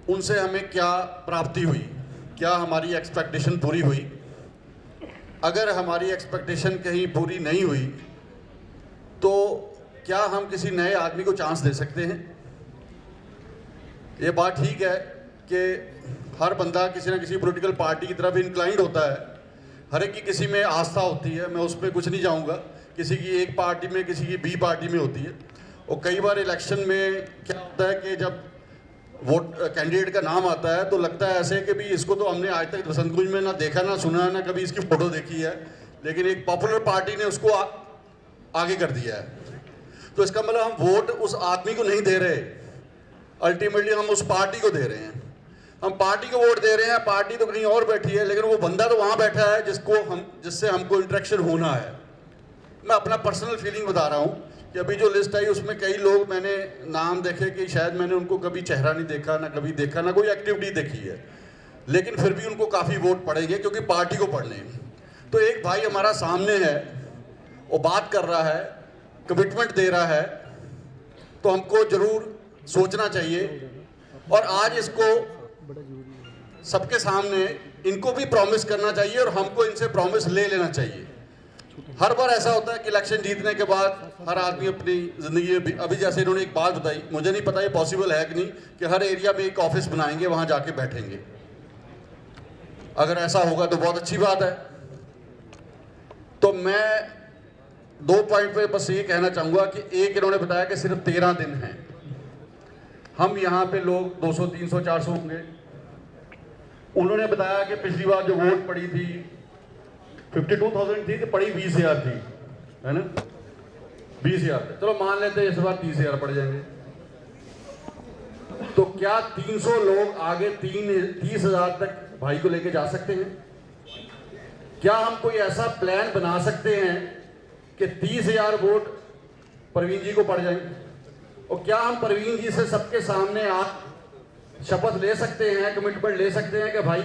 उनसे हमें क्या प्राप्ति हुई, क्या हमारी एक्सपेक्टेशन पूरी हुई। अगर हमारी एक्सपेक्टेशन कहीं पूरी नहीं हुई तो क्या हम किसी नए आदमी को चांस दे सकते हैं? ये बात ठीक है कि हर बंदा किसी न किसी पॉलिटिकल पार्टी की तरफ इंक्लाइंड होता है, हर एक की किसी में आस्था होती है, मैं उस पर कुछ नहीं जाऊँगा। किसी की एक पार्टी में, किसी की बी पार्टी में होती है। और कई बार इलेक्शन में क्या होता है कि जब वोट कैंडिडेट का नाम आता है तो लगता है ऐसे कि भी इसको तो हमने आज तक बसंत कुंज में ना देखा, ना सुना, ना कभी इसकी फ़ोटो देखी है, लेकिन एक पॉपुलर पार्टी ने उसको आगे कर दिया है। तो इसका मतलब हम वोट उस आदमी को नहीं दे रहे, अल्टीमेटली हम उस पार्टी को दे रहे हैं। हम पार्टी को वोट दे रहे हैं, पार्टी तो कहीं और बैठी है, लेकिन वो बंदा तो वहाँ बैठा है जिससे हमको इंटरेक्शन होना है। मैं अपना पर्सनल फीलिंग बता रहा हूँ कि अभी जो लिस्ट आई उसमें कई लोग मैंने नाम देखे कि शायद मैंने उनको कभी चेहरा नहीं देखा, ना कभी देखा, ना कोई एक्टिविटी देखी है, लेकिन फिर भी उनको काफ़ी वोट पड़ेंगे क्योंकि पार्टी को पड़ने हैं। तो एक भाई हमारा सामने है, वो बात कर रहा है, कमिटमेंट दे रहा है, तो हमको ज़रूर सोचना चाहिए। और आज इसको सबके सामने इनको भी प्रॉमिस करना चाहिए और हमको इनसे प्रॉमिस ले लेना चाहिए। हर बार ऐसा होता है कि इलेक्शन जीतने के बाद हर आदमी अपनी ज़िंदगी में, अभी जैसे इन्होंने एक बात बताई, मुझे नहीं पता ये पॉसिबल है कि नहीं, कि हर एरिया में एक ऑफिस बनाएंगे, वहाँ जाके बैठेंगे। अगर ऐसा होगा तो बहुत अच्छी बात है। तो मैं 2 पॉइंट पे बस ये कहना चाहूँगा कि एक, इन्होंने बताया कि सिर्फ 13 दिन हैं, हम यहाँ पे लोग 200, 300, 400 होंगे। उन्होंने बताया कि पिछली बार जो वोट पड़ी थी 52,000 थी, तो पड़ी 20,000 थी, है ना, 20,000। चलो मान लेते हैं इस बार 30,000 पड़ जाएंगे। तो क्या 300 लोग आगे 30,000 तक भाई को लेके जा सकते हैं? क्या हम कोई ऐसा प्लान बना सकते हैं कि 30,000 वोट प्रवीण जी को पड़ जाएंगे? और क्या हम प्रवीण जी से सबके सामने आप शपथ ले सकते हैं, कमिटमेंट ले सकते हैं कि भाई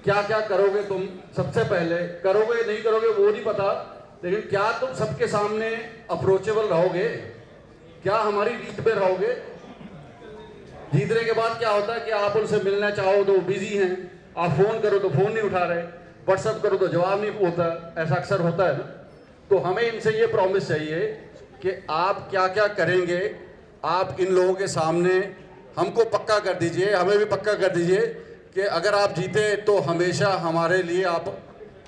क्या क्या करोगे तुम? सबसे पहले करोगे नहीं करोगे वो नहीं पता, लेकिन क्या तुम सबके सामने अप्रोचेबल रहोगे? क्या हमारी रीत पे रहोगे? जीतने के बाद क्या होता है कि आप उनसे मिलना चाहो तो बिजी हैं, आप फोन करो तो फोन नहीं उठा रहे, व्हाट्सएप करो तो जवाब नहीं होता, ऐसा अक्सर होता है ना। तो हमें इनसे ये प्रॉमिस चाहिए कि आप क्या क्या करेंगे, आप इन लोगों के सामने हमको पक्का कर दीजिए, हमें भी पक्का कर दीजिए कि अगर आप जीते तो हमेशा हमारे लिए आप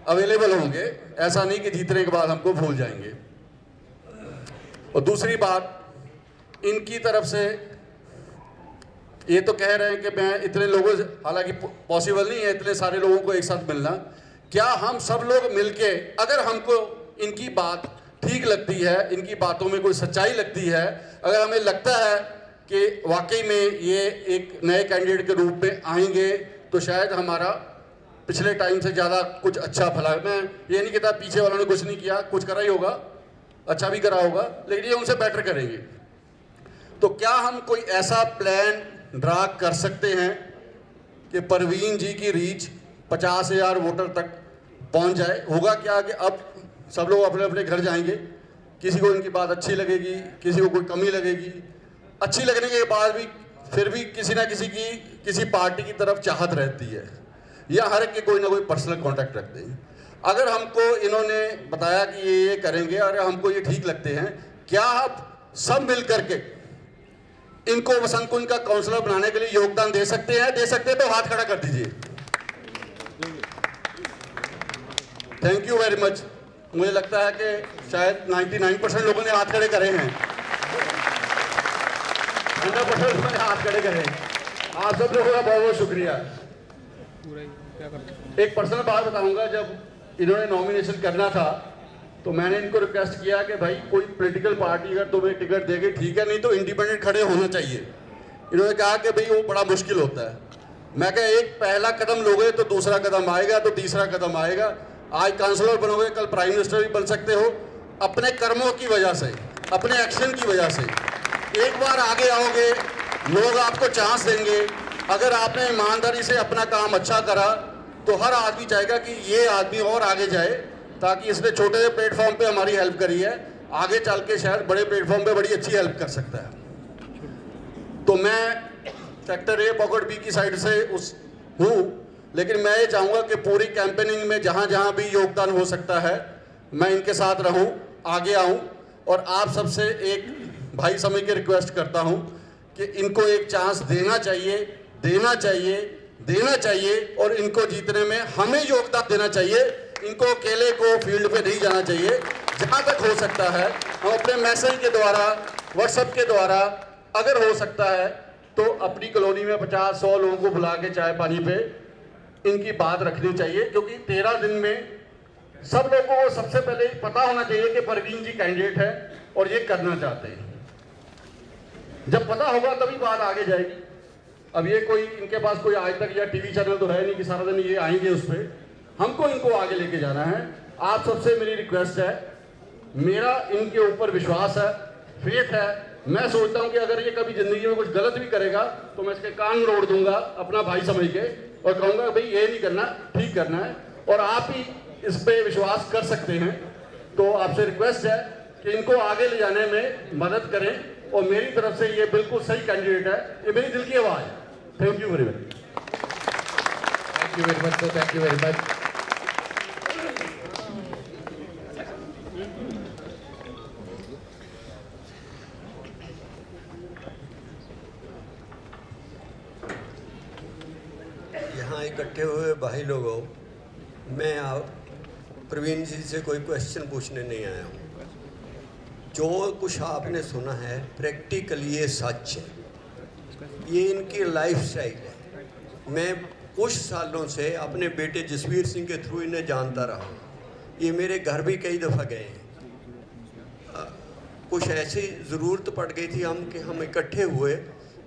अवेलेबल होंगे, ऐसा नहीं कि जीतने के बाद हमको भूल जाएंगे। और दूसरी बात, इनकी तरफ से ये तो कह रहे हैं कि मैं इतने लोगों से, हालांकि पॉसिबल नहीं है इतने सारे लोगों को एक साथ मिलना, क्या हम सब लोग मिलके, अगर हमको इनकी बात ठीक लगती है, इनकी बातों में कोई सच्चाई लगती है, अगर हमें लगता है कि वाकई में ये एक नए कैंडिडेट के रूप में आएंगे, तो शायद हमारा पिछले टाइम से ज़्यादा कुछ अच्छा भला। मैं ये नहीं कहता पीछे वालों ने कुछ नहीं किया, कुछ करा ही होगा, अच्छा भी करा होगा, लेकिन ये उनसे बेटर करेंगे। तो क्या हम कोई ऐसा प्लान ड्रा कर सकते हैं कि परवीन जी की रीच 50,000 वोटर तक पहुंच जाए? होगा क्या कि अब सब लोग अपने अपने घर जाएंगे, किसी को इनकी बात अच्छी लगेगी, किसी को कोई कमी लगेगी, अच्छी लगने के बाद भी फिर भी किसी ना किसी की किसी पार्टी की तरफ चाहत रहती है, या हर एक के कोई ना कोई पर्सनल कॉन्टैक्ट रखते हैं। अगर हमको इन्होंने बताया कि ये करेंगे और हमको ये ठीक लगते हैं, क्या आप सब मिल करके इनको वसंत कुंज का काउंसलर बनाने के लिए योगदान दे सकते हैं? दे सकते हैं तो हाथ खड़ा कर दीजिए। Thank you very much. मुझे लगता है कि शायद 99% लोगों ने हाथ खड़े करे हैं, 100% लोगों ने हाथ खड़े करे हैं। आप सब लोगों का बहुत बहुत शुक्रिया। एक पर्सनल बात बताऊंगा, जब इन्होंने नॉमिनेशन करना था तो मैंने इनको रिक्वेस्ट किया कि भाई कोई पॉलिटिकल पार्टी अगर तुम्हें टिकट देगी ठीक है, नहीं तो इंडिपेंडेंट खड़े होना चाहिए। इन्होंने कहा कि भाई वो बड़ा मुश्किल होता है। मैं कहा एक पहला कदम लोगे तो दूसरा कदम आएगा, तो तीसरा कदम आएगा। आज काउंसलर बनोगे, कल प्राइम मिनिस्टर भी बन सकते हो। अपने कर्मों की वजह से, अपने एक्शन की वजह से एक बार आगे आओगे, लोग आपको चांस देंगे। अगर आपने ईमानदारी से अपना काम अच्छा करा तो हर आदमी चाहेगा कि ये आदमी और आगे जाए, ताकि इसने छोटे से प्लेटफॉर्म पे हमारी हेल्प करी है, आगे चल के शायद बड़े प्लेटफॉर्म पे बड़ी अच्छी हेल्प कर सकता है। तो मैं सेक्टर ए पॉकेट बी की साइड से उस हूँ, लेकिन मैं ये चाहूँगा कि पूरी कैंपेनिंग में जहाँ जहाँ भी योगदान हो सकता है मैं इनके साथ रहूँ, आगे आऊँ। और आप सबसे एक भाई समझ के रिक्वेस्ट करता हूँ कि इनको एक चांस देना चाहिए, देना चाहिए, देना चाहिए, और इनको जीतने में हमें योगदान देना चाहिए। इनको अकेले को फील्ड पे नहीं जाना चाहिए। जहाँ तक हो सकता है हम अपने मैसेज के द्वारा, व्हाट्सएप के द्वारा, अगर हो सकता है तो अपनी कॉलोनी में 50-100 लोगों को बुला के चाय पानी पे इनकी बात रखनी चाहिए, क्योंकि 13 दिन में सब लोगों को सबसे पहले पता होना चाहिए कि परवीन जी कैंडिडेट है और ये करना चाहते हैं। जब पता होगा तभी बात आगे जाएगी। अब ये कोई इनके पास कोई आज तक या टीवी चैनल तो है नहीं कि सारा दिन ये आएंगे उस पर। हमको इनको आगे लेके जाना है। आप सबसे मेरी रिक्वेस्ट है, मेरा इनके ऊपर विश्वास है, फेथ है। मैं सोचता हूं कि अगर ये कभी जिंदगी में कुछ गलत भी करेगा तो मैं इसके कान रोड़ दूंगा अपना भाई समझ के, और कहूंगा भाई ये नहीं करना, ठीक करना है, और आप ही इस पे विश्वास कर सकते हैं। तो आपसे रिक्वेस्ट है कि इनको आगे ले जाने में मदद करें, और मेरी तरफ से ये बिल्कुल सही कैंडिडेट है, ये मेरी दिल की आवाज़ है। Thank you very much. Thank you very much sir, thank you very much. यहाँ इकट्ठे हुए भाई लोगों, मैं आप प्रवीण जी से कोई क्वेश्चन पूछने नहीं आया हूँ। जो कुछ आपने सुना है प्रैक्टिकली ये सच है, ये इनकी लाइफ स्टाइल है। मैं कुछ सालों से अपने बेटे जसवीर सिंह के थ्रू इन्हें जानता रहा हूँ। ये मेरे घर भी कई दफ़ा गए हैं। कुछ ऐसी ज़रूरत पड़ गई थी हम इकट्ठे हुए,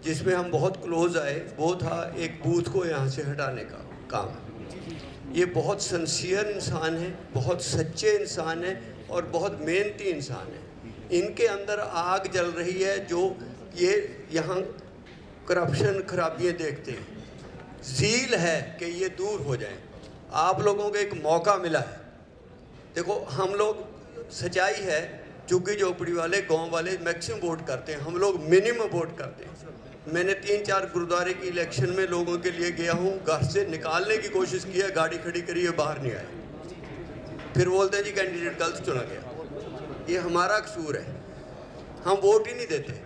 जिसमें हम बहुत क्लोज आए। वो था एक बूथ को यहाँ से हटाने का काम। ये बहुत सिंसियर इंसान है, बहुत सच्चे इंसान है, और बहुत मेहनती इंसान है। इनके अंदर आग जल रही है, जो ये यहाँ करप्शन खराबियाँ देखते हैं। ज़ील है कि ये दूर हो जाए। आप लोगों को एक मौका मिला है। देखो, हम लोग, सच्चाई है, झुग्गी झोपड़ी वाले, गांव वाले मैक्सिमम वोट करते हैं, हम लोग मिनिमम वोट करते हैं। मैंने 3-4 गुरुद्वारे की इलेक्शन में लोगों के लिए गया हूँ, घर से निकालने की कोशिश की है, गाड़ी खड़ी करी है, बाहर नहीं आए। फिर बोलते हैं जी कैंडिडेट गलत चुना गया। ये हमारा कसूर है, हम वोट ही नहीं देते।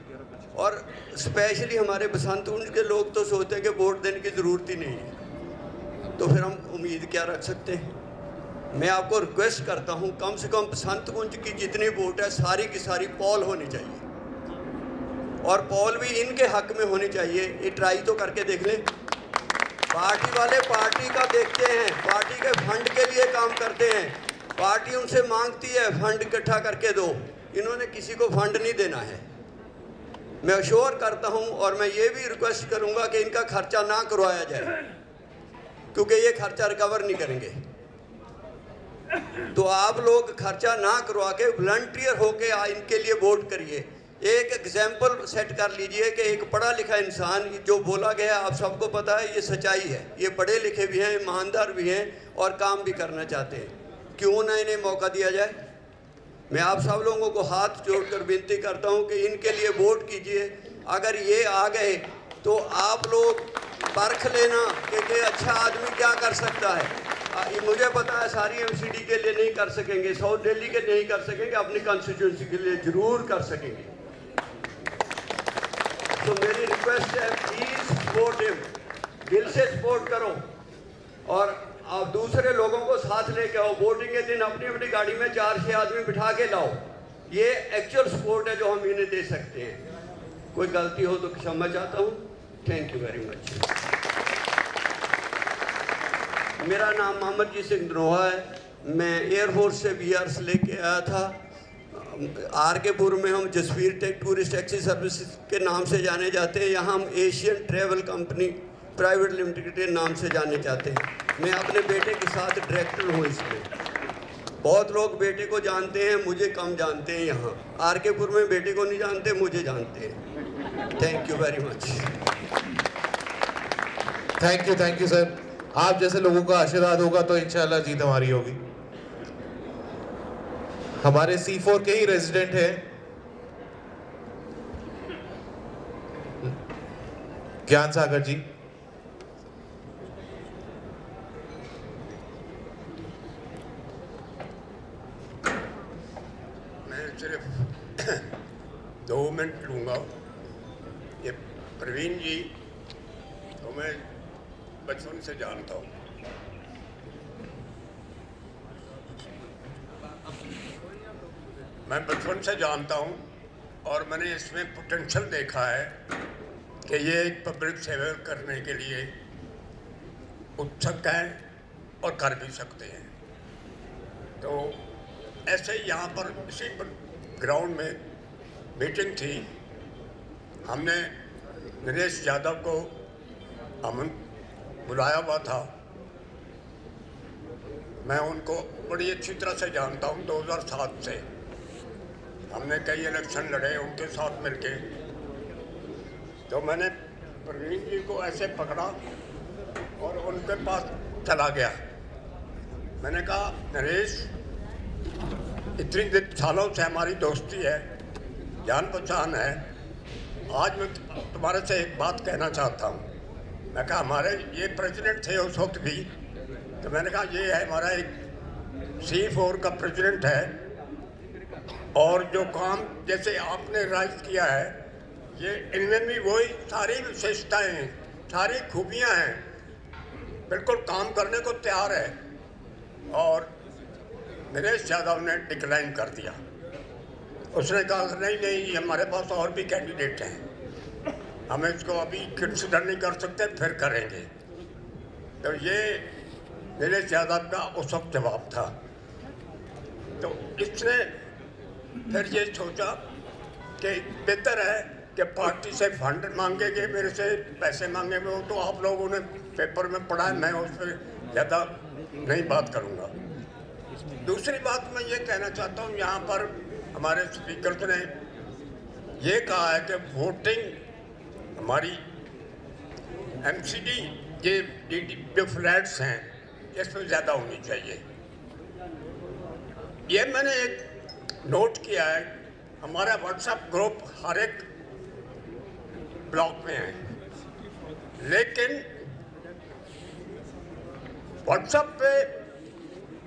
और स्पेशली हमारे बसंत कुंज के लोग तो सोचते हैं कि वोट देने की ज़रूरत ही नहीं है, तो फिर हम उम्मीद क्या रख सकते हैं। मैं आपको रिक्वेस्ट करता हूं, कम से कम बसंत कुंज की जितनी वोट है सारी की सारी पोल होनी चाहिए, और पोल भी इनके हक में होनी चाहिए। ये ट्राई तो करके देख लें। पार्टी वाले पार्टी का देखते हैं, पार्टी के फंड के लिए काम करते हैं। पार्टी उनसे मांगती है फंड इकट्ठा करके दो, इन्होंने किसी को फंड नहीं देना है। मैं अश्योर करता हूं, और मैं ये भी रिक्वेस्ट करूंगा कि इनका खर्चा ना करवाया जाए। क्योंकि ये खर्चा रिकवर नहीं करेंगे। तो आप लोग खर्चा ना करवा के वॉलंटियर होके इनके लिए वोट करिए। एक एग्जाम्पल सेट कर लीजिए कि एक पढ़ा लिखा इंसान, जो बोला गया आप सबको पता है, ये सच्चाई है, ये पढ़े लिखे भी हैं, ईमानदार भी हैं और काम भी करना चाहते हैं, क्यों ना इन्हें मौका दिया जाए। मैं आप सब लोगों को हाथ जोड़कर विनती करता हूं कि इनके लिए वोट कीजिए। अगर ये आ गए तो आप लोग परख लेना कि अच्छा आदमी क्या कर सकता है। मुझे पता है सारी एमसीडी के लिए नहीं कर सकेंगे, साउथ दिल्ली के नहीं कर सकेंगे, अपनी कॉन्स्टिट्यूंसी के लिए ज़रूर कर सकेंगे। तो मेरी रिक्वेस्ट है, प्लीज़ सपोर्ट हिम, दिल से सपोर्ट करो और आप दूसरे लोगों को साथ लेके आओ। वोटिंग के दिन अपनी अपनी गाड़ी में 4-6 आदमी बिठा के लाओ। ये एक्चुअल सपोर्ट है जो हम इन्हें दे सकते हैं। कोई गलती हो तो क्षमा चाहता हूँ। Thank you very much. मेरा नाम मोहम्मद जी सिंह धनोआ है। मैं एयरफोर्स से BRs लेके आया था। आरकेपुर में हम Jasveer tech tourist taxi service के नाम से जाने जाते हैं। यहाँ हम Asian travel company private limited के नाम से जाने जाते हैं। मैं अपने बेटे के साथ डायरेक्टर हूँ इसमें। बहुत लोग बेटे को जानते हैं, मुझे कम जानते हैं। यहाँ आरकेपुर में बेटे को नहीं जानते, मुझे जानते हैं। Thank you very much. Thank you sir. आप जैसे लोगों का आशीर्वाद होगा तो इंशाल्लाह जीत हमारी होगी। हमारे C4 के ही रेजिडेंट हैं ज्ञान सागर जी। मैं सिर्फ 2 मिनट लूँगा। ये प्रवीण जी तो मैं बचपन से जानता हूँ। मैं बचपन से जानता हूँ और मैंने इसमें पोटेंशियल देखा है कि ये एक पब्लिक सेवा करने के लिए उत्सुक हैं और कर भी सकते हैं। तो ऐसे ही यहाँ पर इसी ग्राउंड में मीटिंग थी। हमने नरेश यादव को बुलाया हुआ था। मैं उनको बड़ी अच्छी तरह से जानता हूँ। 2007 से हमने कई इलेक्शन लड़े उनके साथ मिलके। तो मैंने प्रवीण जी को ऐसे पकड़ा और उनके पास चला गया। मैंने कहा, नरेश, इतनी सालों से हमारी दोस्ती है, जान पहचान है, आज मैं तुम्हारे से एक बात कहना चाहता हूँ। मैं कहा, हमारे ये प्रेसिडेंट थे उस वक्त भी। तो मैंने कहा, ये है हमारा एक C4 का प्रेसिडेंट है और जो काम जैसे आपने राइज किया है, ये इनमें भी वही सारी विशेषताएं हैं, सारी खूबियां हैं, बिल्कुल काम करने को तैयार है। और नरेश यादव ने डिक्लाइन कर दिया। उसने कहा, नहीं, हमारे पास और भी कैंडिडेट हैं, हम इसको अभी कंसिडर नहीं कर सकते, फिर करेंगे। तो ये नरेश यादव का उस वक्त जवाब था। तो इसने फिर ये सोचा कि बेहतर है कि पार्टी से फंड मांगेंगे, मेरे से पैसे मांगे। वो तो आप लोगों ने पेपर में पढ़ा है, मैं उस पर ज़्यादा नहीं बात करूँगा। दूसरी बात मैं ये कहना चाहता हूँ, यहाँ पर हमारे स्पीकर ने ये कहा है कि वोटिंग हमारी MCD ये जो फ्लैट्स हैं इस पर ज़्यादा होनी चाहिए। ये मैंने एक नोट किया है। हमारा व्हाट्सएप ग्रुप हर एक ब्लॉक में है, लेकिन व्हाट्सएप पे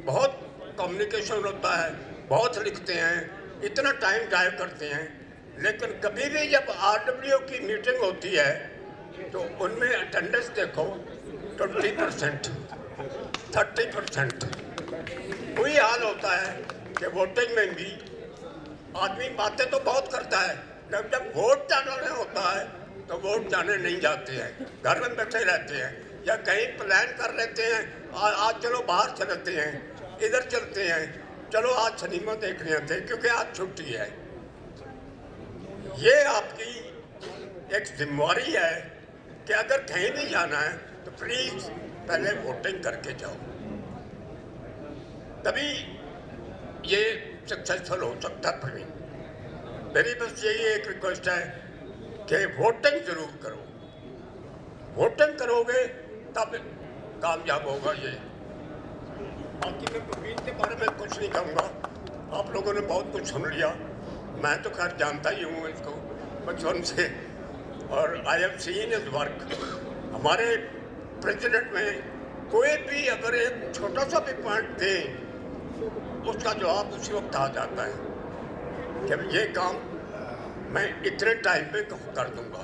बहुत कम्युनिकेशन होता है, बहुत लिखते हैं, इतना टाइम ज़ाया करते हैं, लेकिन कभी भी जब RWO की मीटिंग होती है तो उनमें अटेंडेंस देखो 20%, 30%। वही हाल होता है कि वोटिंग में भी आदमी बातें तो बहुत करता है, लेकिन जब वोट डालने होता है तो वोट जाने नहीं जाते हैं, घर में बैठे रहते हैं या कहीं प्लान कर लेते हैं, आज चलो बाहर चलते हैं, इधर चलते हैं, चलो आज सिनेमा देखने आते हैं क्योंकि आज छुट्टी है। ये आपकी एक जिम्मेवारी है कि अगर कहीं भी जाना है तो प्लीज़ पहले वोटिंग करके जाओ, तभी ये सक्सेसफुल हो सकता है। प्रवीण, मेरी बस यही एक रिक्वेस्ट है कि वोटिंग जरूर करो, वोटिंग करोगे तब कामयाब होगा ये। बाकी मैं प्रवीण के बारे में कुछ नहीं कहूँगा, आप लोगों ने बहुत कुछ सुन लिया। मैं तो खैर जानता ही हूँ इसको बचपन से, और I have seen his work. हमारे प्रेसिडेंट में कोई भी अगर एक छोटा सा भी पॉइंट दे, उसका जवाब उसी वक्त आ जाता है कि ये काम मैं इतने टाइम में कर दूंगा।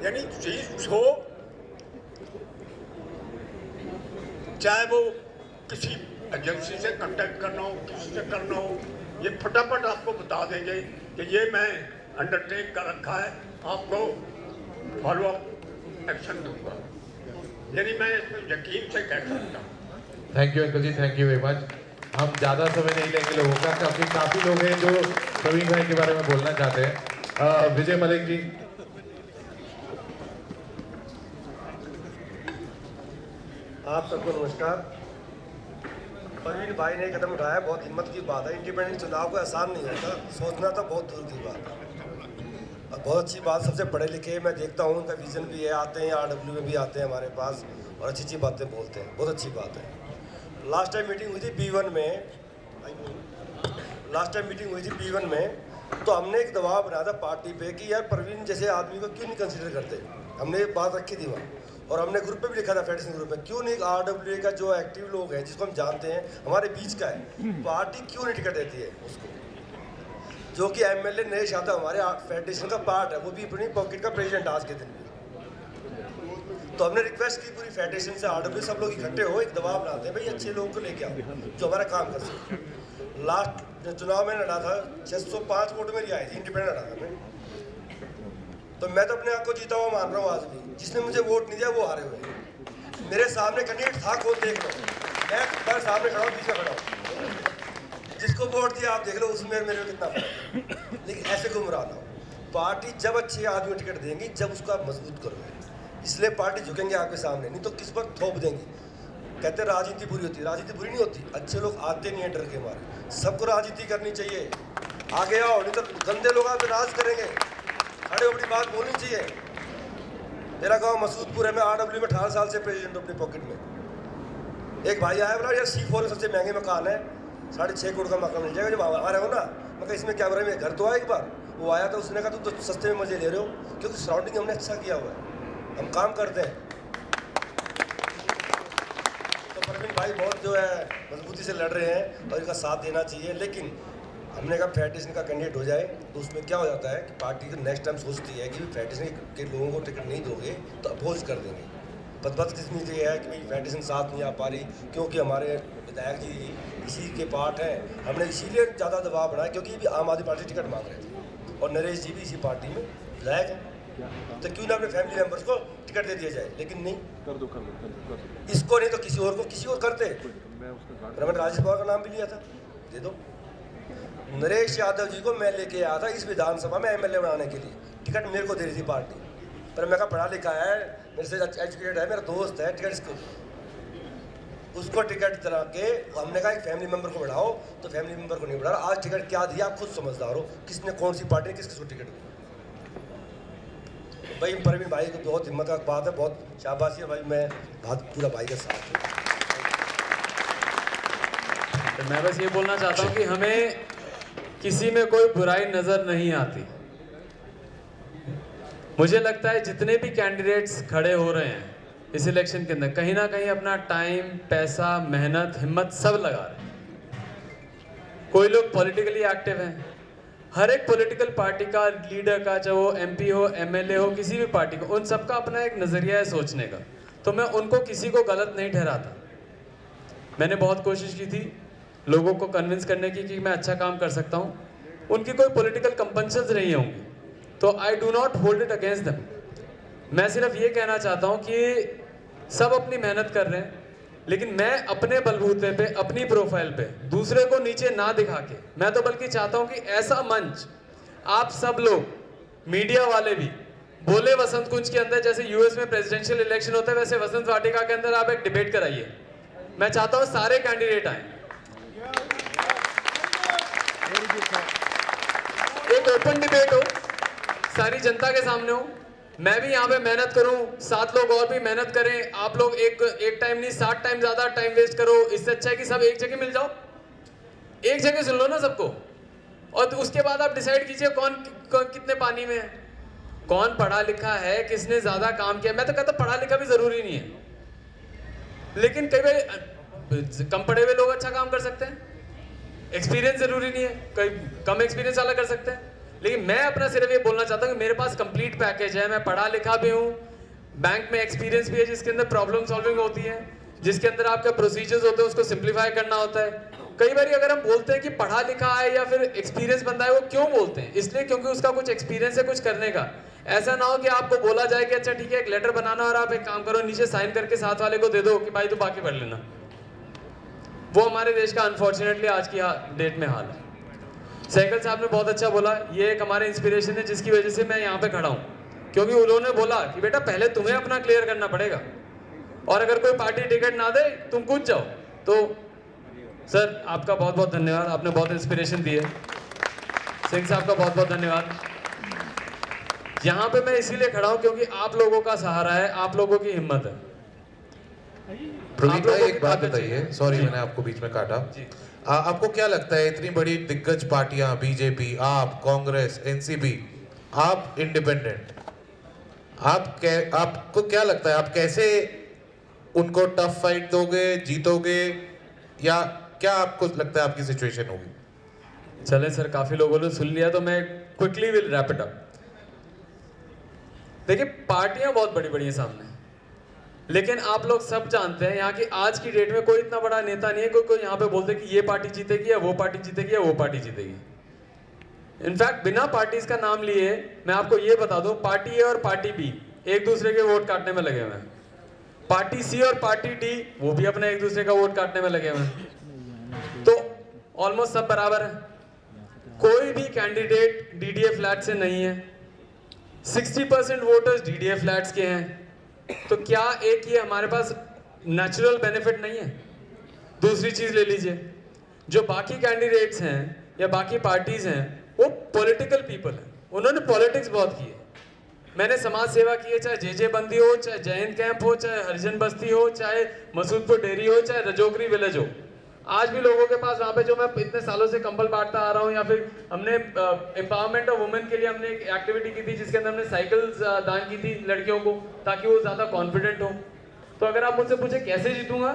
यानी चीज हो, चाहे वो किसी एजेंसी से कांटेक्ट करना हो, किसी से करना हो, ये फटाफट आपको बता देंगे कि ये मैं अंडरटेक कर रखा है, आपको फॉलो अप एक्शन दूंगा। यानी मैं इसमें यकीन से कह सकता हूँ। Thank you uncle ji, thank you very much. हम ज़्यादा समय नहीं लेंगे लोगों का, क्योंकि काफ़ी लोग हैं जो प्रवीण भाई के बारे में बोलना चाहते हैं। विजय मलिक जी। आप सबको नमस्कार। प्रवीण भाई ने कदम उठाया, बहुत हिम्मत की बात है। इंडिपेंडेंट चुनाव को आसान नहीं होता, सोचना तो बहुत दूर की बात है। और बहुत अच्छी बात, सबसे पढ़े लिखे मैं देखता हूँ, उनका विजन भी है, आते हैं RW में भी आते हैं हमारे पास और अच्छी अच्छी बातें बोलते हैं, बहुत अच्छी बात है। लास्ट टाइम मीटिंग हुई थी B1 में, तो हमने एक दबाव बनाया था पार्टी पे कि यार प्रवीण जैसे आदमी को क्यों नहीं कंसिडर करते। हमने एक बात रखी थी वहाँ, और हमने ग्रुप पे भी लिखा था, फेडरेशन ग्रुप में, क्यों नहीं RWA का जो एक्टिव लोग हैं, जिसको हम जानते हैं, हमारे बीच का है, पार्टी क्यों नहीं टिकट देती है उसको, जो कि MLA नरेश यादव हमारे फेडरेशन का पार्ट है, वो भी अपनी पॉकेट का प्रेसिडेंट आज के दिन में। तो हमने रिक्वेस्ट की पूरी फेडरेशन से, RWA सब लोग इकट्ठे हो, एक दबाव बनाते हैं, भाई अच्छे लोगों को लेके आओ जो हमारा काम कर सके। लास्ट चुनाव में लड़ा था, 605 वोट मेरी आई थी, इंडिपेंडेंट लड़ा था मैं, तो मैं तो अपने आप को जीता हुआ मान रहा हूँ आज भी। जिसने मुझे वोट नहीं दिया वो हारे हुए। मेरे सामने कैंडिडेट था, कौन देख लो, मैं पर सामने खड़ा हूँ, पीछे खड़ा हूँ, जिसको वोट दिया आप देख लो, उसमें मेरे में कितना फर्क है। लेकिन ऐसे गुमराह ना हो, पार्टी जब अच्छे आदमी टिकट देंगी, जब उसको आप मजबूत करोगे, इसलिए पार्टी झुकेंगे आपके सामने, नहीं तो किस वक्त थोप देंगी। कहते हैं राजनीति बुरी होती है, राजनीति बुरी नहीं होती, अच्छे लोग आते नहीं हैं डर के मारे। सबको राजनीति करनी चाहिए, आगे आओ, नहीं तो गंदे लोग आप राज करेंगे, खड़े अपनी बात बोलनी चाहिए। मेरा गांव मसूदपुर है, मैं RW में 18 साल से प्रेसिडेंट अपनी पॉकेट में। एक भाई आया बोला यार C4 सबसे महंगे मकान है, 6.5 करोड़ का मकान मिल जाएगा जब आ रहे हो ना। मैं इसमें क्या बोल रहा है, घर तो आया एक बार, वो आया तो उसने कहा तुम तो सस्ते में मजे ले रहे हो, क्योंकि सराउंडिंग हमने अच्छा किया हुआ है, हम काम करते हैं। तो प्रवीण भाई बहुत जो है मजबूती से लड़ रहे हैं और इनका साथ देना चाहिए। लेकिन हमने कहा फेडरेशन का कैंडिडेट हो जाए, तो उसमें क्या हो जाता है कि पार्टी को नेक्स्ट टाइम सोचती है कि फेडरेशन के लोगों को टिकट नहीं दोगे तो अपोज कर देंगे। बदकिस्मती तो ये है कि भाई फेडरेशन साथ नहीं आ पा रही, क्योंकि हमारे विधायक जी इसी के पार्ट हैं। हमने इसीलिए ज़्यादा दबाव बनाया क्योंकि ये भी आम आदमी पार्टी टिकट मांग रहे थे, और नरेश जी भी इसी पार्टी में विधायक हैं, तो क्यों ना अपने फैमिली मेम्बर्स को टिकट दे दिया जाए। लेकिन नहीं, इसको नहीं तो किसी और करते। रमन राजेश पवार का नाम भी लिया था, दे दो। नरेश यादव जी को मैं लेके आया था इस विधानसभा में MLA बनाने के लिए, टिकट मेरे को दे रही थी पार्टी, पर मैं कहा पढ़ा लिखा है, मेरे से एजुकेटेड है, मेरा दोस्त है, टिकट इसको, उसको टिकट दिला के हमने कहा एक फैमिली मेंबर को बढ़ाओ, तो फैमिली मेंबर को नहीं बढ़ा। आज टिकट क्या दिया आप खुद समझदार हो, किसने कौन सी पार्टी ने किसको टिकट दी। भाई प्रवीण भाई को बहुत हिम्मत का बात है, बहुत शाबाशी है भाई, मैं पूरा भाई का साथ हूँ। तो मैं बस ये बोलना चाहता हूँ कि हमें किसी में कोई बुराई नजर नहीं आती। मुझे लगता है जितने भी कैंडिडेट्स खड़े हो रहे हैं इस इलेक्शन के अंदर, कहीं ना कहीं अपना टाइम, पैसा, मेहनत, हिम्मत सब लगा रहे हैं। कोई लोग पॉलिटिकली एक्टिव हैं, हर एक पॉलिटिकल पार्टी का लीडर का, चाहे वो MP हो, MLA हो, किसी भी पार्टी को, उन सबका अपना एक नज़रिया है सोचने का। तो मैं उनको किसी को गलत नहीं ठहराता। मैंने बहुत कोशिश की थी लोगों को कन्विंस करने की कि मैं अच्छा काम कर सकता हूँ। उनकी कोई पॉलिटिकल कंपल्शंस नहीं होंगी, तो आई do not hold it against them. मैं सिर्फ ये कहना चाहता हूँ कि सब अपनी मेहनत कर रहे हैं, लेकिन मैं अपने बलबूते पे, अपनी प्रोफाइल पे दूसरे को नीचे ना दिखा के, मैं तो बल्कि चाहता हूँ कि ऐसा मंच आप सब लोग, मीडिया वाले भी बोले वसंत कुंज के अंदर जैसे यूएस में प्रेसिडेंशियल इलेक्शन होता है वैसे वसंत वाटिका के अंदर आप एक डिबेट कराइए। मैं चाहता हूं सारे कैंडिडेट आए, एक ओपन डिबेट हो, सारी जनता के सामने हो, मैं भी यहाँ पे मेहनत करूं, 7 लोग और भी मेहनत करें, आप लोग एक टाइम नहीं 7 टाइम ज्यादा टाइम वेस्ट करो। इससे अच्छा है कि सब एक जगह मिल जाओ, एक जगह सुन लो ना सबको, और उसके बाद आप डिसाइड कीजिए कौन कितने पानी में है, कौन पढ़ा लिखा है, किसने ज्यादा काम किया। मैं तो कहता पढ़ा लिखा भी जरूरी नहीं है, लेकिन कई बार कम पढ़े हुए लोग अच्छा काम कर सकते हैं, एक्सपीरियंस जरूरी नहीं है, कई कम एक्सपीरियंस वाला कर सकते हैं। लेकिन मैं अपना सिर्फ ये बोलना चाहता हूँ कि मेरे पास कंप्लीट पैकेज है, मैं पढ़ा लिखा भी हूँ, बैंक में एक्सपीरियंस भी है जिसके अंदर प्रॉब्लम सॉल्विंग होती है, जिसके अंदर आपके प्रोसीजर्स होते हैं उसको सिंप्लीफाई करना होता है। कई बार अगर हम बोलते हैं कि पढ़ा लिखा है या फिर एक्सपीरियंस बंदा है, वो क्यों बोलते हैं? इसलिए क्योंकि उसका कुछ एक्सपीरियंस है कुछ करने का। ऐसा ना हो कि आपको बोला जाए कि अच्छा ठीक है एक लेटर बनाना और आप एक काम करो नीचे साइन करके साथ वाले को दे दो कि भाई तू बाकी पढ़ लेना। वो हमारे देश का अनफॉर्चुनेटली आज की डेट में हाल है। सहगल साहब ने बहुत अच्छा बोला, ये एक हमारे इंस्पिरेशन है जिसकी वजह से मैं यहाँ पे खड़ा हूँ, क्योंकि उन्होंने बोला कि बेटा पहले तुम्हें अपना क्लियर करना पड़ेगा, और अगर कोई पार्टी टिकट ना दे तुम कूद जाओ। तो सर आपका बहुत बहुत धन्यवाद, आपने बहुत इंस्पिरेशन दी है। सिंह साहब का बहुत बहुत धन्यवाद। यहाँ पे मैं इसीलिए खड़ा हूँ क्योंकि आप लोगों का सहारा है, आप लोगों की हिम्मत है। प्रवीण भाई एक बात बताइए, सॉरी मैंने आपको बीच में काटा, आपको क्या लगता है इतनी बड़ी दिग्गज पार्टियां बीजेपी, आप, कांग्रेस, एनसीपी, आप इंडिपेंडेंट, आपको क्या लगता है आप कैसे उनको टफ फाइट दोगे, जीतोगे, या क्या आपको लगता है आपकी सिचुएशन होगी? चले सर, काफी लोगों ने सुन लिया तो मैं quickly will wrap it up. देखिए पार्टियां बहुत बड़ी बड़ी हैं सामने, लेकिन आप लोग सब जानते हैं यहाँ की आज की डेट में कोई इतना बड़ा नेता नहीं है कोई यहाँ पे बोलते कि ये पार्टी जीतेगी या वो पार्टी जीतेगी या वो पार्टी जीतेगी। इनफैक्ट बिना पार्टीज का नाम लिए मैं आपको ये बता दूं, पार्टी ए और पार्टी बी एक दूसरे के वोट काटने में लगे हुए हैं, पार्टी सी और पार्टी डी वो भी अपने एक दूसरे का वोट काटने में लगे हुए हैं। तो ऑलमोस्ट सब बराबर है, कोई भी कैंडिडेट डीडीए फ्लैट से नहीं है, 60% वोटर्स डीडीए फ्लैट्स के हैं। तो क्या एक ये हमारे पास नेचुरल बेनिफिट नहीं है? दूसरी चीज ले लीजिए, जो बाकी कैंडिडेट्स हैं या बाकी पार्टीज हैं वो पॉलिटिकल पीपल हैं, उन्होंने पॉलिटिक्स बहुत की है। मैंने समाज सेवा की है, चाहे जे बंदी हो, चाहे जय हिंद कैंप हो, चाहे हरिजन बस्ती हो, चाहे मसूदपुर डेयरी हो, चाहे रजोगरी विलेज हो। आज भी लोगों के पास वहाँ पे जो मैं इतने सालों से कंबल बांटता आ रहा हूँ, या फिर हमने एम्पावरमेंट ऑफ वुमेन के लिए हमने एक एक्टिविटी की थी जिसके अंदर हमने साइकिल्स दान की थी लड़कियों को ताकि वो ज़्यादा कॉन्फिडेंट हो। तो अगर आप मुझसे पूछे कैसे जीतूंगा,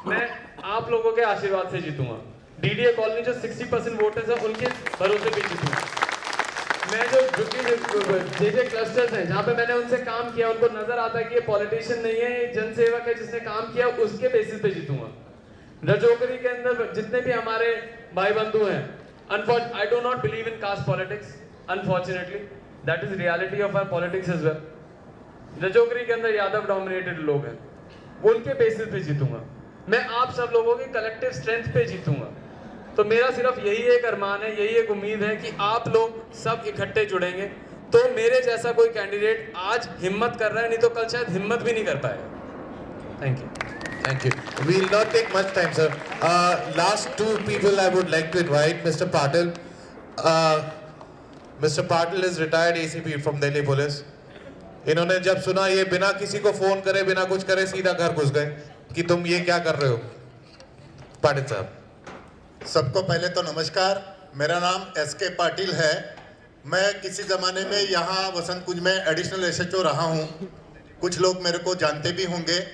मैं आप लोगों के आशीर्वाद से जीतूंगा। डीडीए कॉलोनी जो 60% वोटर्स हैं उनके भरोसे पे जीतूंगा। मैं जो जे क्लस्टर्स हैं जहाँ पे मैंने उनसे काम किया, उनको नजर आता है कि ये पॉलिटिशियन नहीं है, ये जनसेवक है जिसने काम किया, उसके बेसिस पे जीतूंगा। रजोगरी के अंदर जितने भी हमारे भाई बंधु हैं, I do not believe in caste politics, unfortunately that is reality of our politics as well. Rajouri के अंदर यादव डोमिनेटेड लोग हैं, उनके बेसिस पे जीतूंगा। मैं आप सब लोगों की कलेक्टिव स्ट्रेंथ पे जीतूंगा। तो मेरा सिर्फ यही एक अरमान है, यही एक उम्मीद है कि आप लोग सब इकट्ठे जुड़ेंगे तो मेरे जैसा कोई कैंडिडेट आज हिम्मत कर रहा है, नहीं तो कल शायद हिम्मत भी नहीं कर पाएगा। Thank you. Thank you. We will not take much time, sir. Last two people I would like to invite, Mr. Patil. Mr. Patil is retired ACP from Delhi Police. इन्होंने जब सुना ये बिना किसी को फोन करे, बिना कुछ करे सीधा घर घुस गए कि तुम ये क्या कर रहे हो। पाटिल साहब। सबको पहले तो नमस्कार, मेरा नाम SK पाटिल है। मैं किसी ज़माने में यहाँ वसंत कुंज में एडिशनल SHO रहा हूँ, कुछ लोग मेरे को जानते भी होंगे।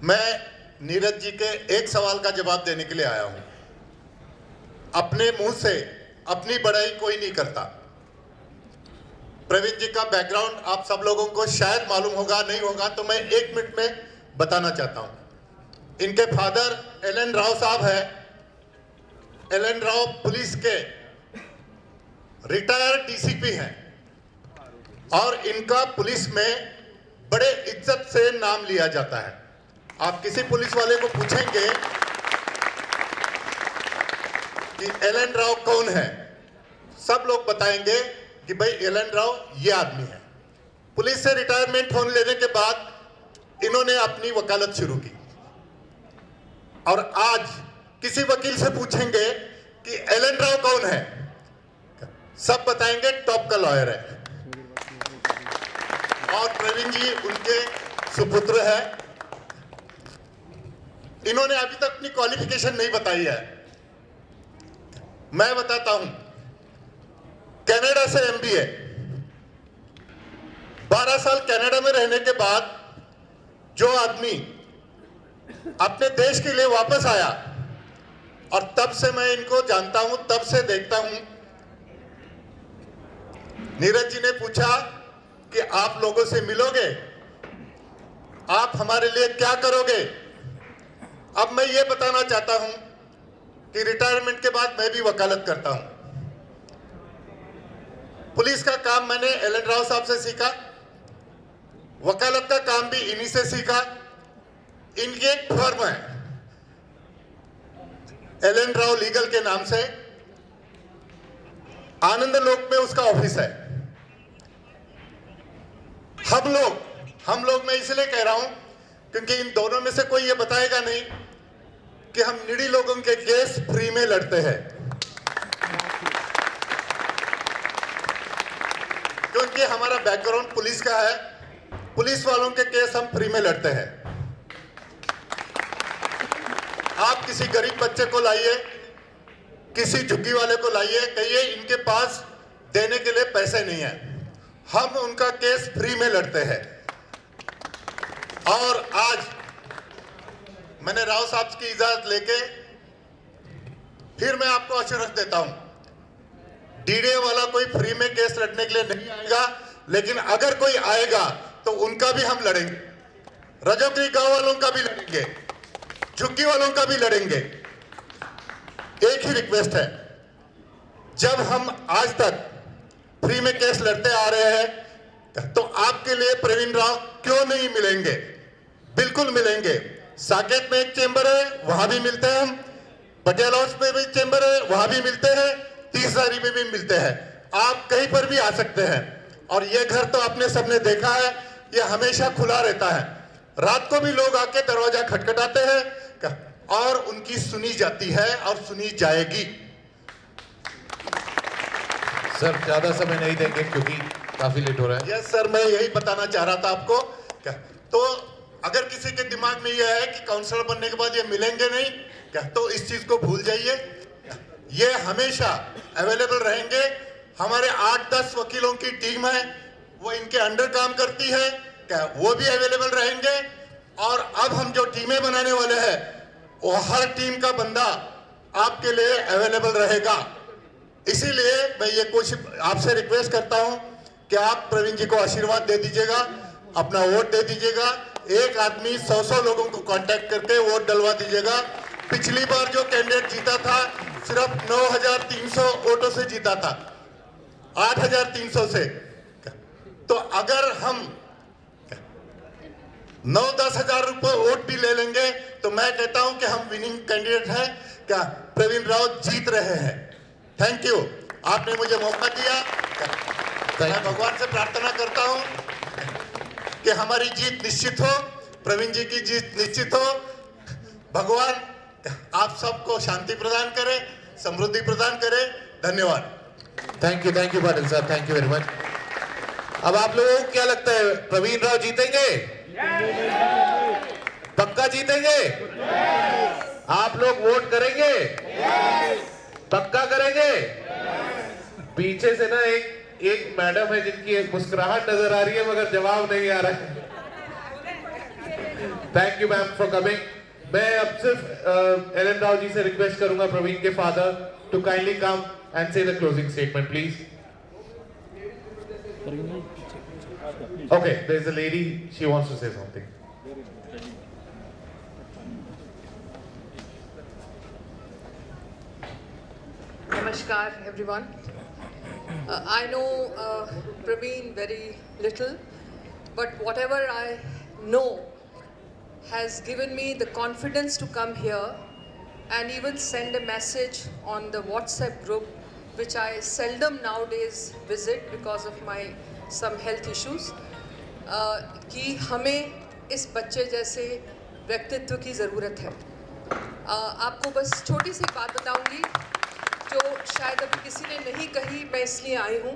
मैं नीरज जी के एक सवाल का जवाब देने के लिए आया हूँ। अपने मुंह से अपनी बड़ाई कोई नहीं करता। प्रवीण जी का बैकग्राउंड आप सब लोगों को शायद मालूम होगा, नहीं होगा तो मैं 1 मिनट में बताना चाहता हूँ। इनके फादर एल.एन. राव साहब है। एल.एन. राव पुलिस के रिटायर्ड DCP हैं और इनका पुलिस में बड़े इज्जत से नाम लिया जाता है। आप किसी पुलिस वाले को पूछेंगे कि एल.एन. राव कौन है, सब लोग बताएंगे कि भाई एल.एन. राव ये आदमी है। पुलिस से रिटायरमेंट होने लेने के बाद इन्होंने अपनी वकालत शुरू की और आज किसी वकील से पूछेंगे कि एलन राव कौन है, सब बताएंगे टॉप का लॉयर है। और प्रवीण जी उनके सुपुत्र है। इन्होंने अभी तक अपनी क्वालिफिकेशन नहीं बताई है, मैं बताता हूं। कनाडा से एमबीए, 12 साल कनाडा में रहने के बाद जो आदमी अपने देश के लिए वापस आया, और तब से मैं इनको जानता हूं, तब से देखता हूं। नीरज जी ने पूछा कि आप लोगों से मिलोगे, आप हमारे लिए क्या करोगे। अब मैं ये बताना चाहता हूं कि रिटायरमेंट के बाद मैं भी वकालत करता हूं। पुलिस का काम मैंने एलन राव साहब से सीखा, वकालत का काम भी इन्हीं से सीखा। इनकी एक फर्म है एलन राव लीगल के नाम से, आनंद लोक में उसका ऑफिस है। हम लोग मैं इसलिए कह रहा हूं क्योंकि इन दोनों में से कोई ये बताएगा नहीं कि हम निडी लोगों के केस फ्री में लड़ते हैं, क्योंकि हमारा बैकग्राउंड पुलिस का है। पुलिस वालों के केस हम फ्री में लड़ते हैं। आप किसी गरीब बच्चे को लाइए, किसी झुग्गी वाले को लाइए, कहिए इनके पास देने के लिए पैसे नहीं है, हम उनका केस फ्री में लड़ते हैं। और आज मैंने राव साहब की इजाजत लेके फिर मैं आपको अश्योरेंस देता हूं, डीडीए वाला कोई फ्री में केस लड़ने के लिए नहीं आएगा, लेकिन अगर कोई आएगा तो उनका भी हम लड़ेंगे, रजोगरी गांव वालों का भी लड़ेंगे, झुग्गी वालों का भी लड़ेंगे। एक ही रिक्वेस्ट है, जब हम आज तक फ्री में केस लड़ते आ रहे हैं तो आपके लिए प्रवीण राव क्यों नहीं मिलेंगे, बिल्कुल मिलेंगे। साकेत में एक चेंबर है, वहां भी मिलते हैं हम, पटेल हाउस में भी चेंबर है, वहां भी मिलते हैं, 30 में भी मिलते हैं। आप कहीं पर भी आ सकते हैं। और ये घर तो आपने सबने देखा है, ये हमेशा खुला रहता है। रात को भी लोग आके दरवाजा खटखटाते हैं और उनकी सुनी जाती है और सुनी जाएगी। सर ज्यादा समय नहीं देंगे क्योंकि काफी लेट हो रहा है। यस सर, मैं यही बताना चाह रहा था आपको। तो अगर किसी के दिमाग में यह है कि काउंसलर बनने के बाद ये मिलेंगे नहीं क्या, तो इस चीज को भूल जाइए। ये हमेशा अवेलेबल रहेंगे। हमारे 8-10 वकीलों की टीम है, वो इनके अंडर काम करती है क्या, वो भी अवेलेबल रहेंगे। और अब हम जो टीमें बनाने वाले हैं, वो हर टीम का बंदा आपके लिए अवेलेबल रहेगा। इसीलिए मैं ये कोशिश आपसे रिक्वेस्ट करता हूं कि आप प्रवीण जी को आशीर्वाद दे दीजिएगा, अपना वोट दे दीजिएगा। एक आदमी 100 लोगों को कांटेक्ट करके वोट डलवा दीजिएगा। पिछली बार जो कैंडिडेट जीता था सिर्फ 9,300 वोटों से जीता था, 8,300 से। तो अगर हम 9-10 हजार रुपये वोट भी ले लेंगे तो मैं कहता हूं कि हम विनिंग कैंडिडेट हैं क्या, प्रवीण राव जीत रहे हैं। थैंक यू, आपने मुझे मौका दिया। मैं भगवान से प्रार्थना करता हूं कि हमारी जीत निश्चित हो, प्रवीण जी की जीत निश्चित हो। भगवान आप सबको शांति प्रदान करे, समृद्धि प्रदान करे। धन्यवाद। थैंक यू पाटिल साहब, थैंक यू वेरी मच। अब आप लोगों को क्या लगता है, प्रवीण राव जीतेंगे? पक्का जीतेंगे? आप लोग वोट करेंगे? पक्का करेंगे? पीछे से ना एक मैडम है जिनकी एक मुस्कुराहट नजर आ रही है मगर जवाब नहीं आ रहा है। Thank you ma'am for coming. मैं अब सिर्फ एलन राव जी से रिक्वेस्ट करूंगा, प्रवीण के father, to kindly come and say the closing statement please. Okay, there is a lady, she wants to say something. Namaskar everyone. I know Praveen very little, but whatever I know has given me the confidence to come here and even send a message on the WhatsApp group, which I seldom nowadays visit because of my some health issues. कि हमें इस बच्चे जैसे व्यक्तित्व की ज़रूरत है। आपको बस छोटी सी बात बताऊंगी जो शायद अभी किसी ने नहीं कही, मैं इसलिए आई हूँ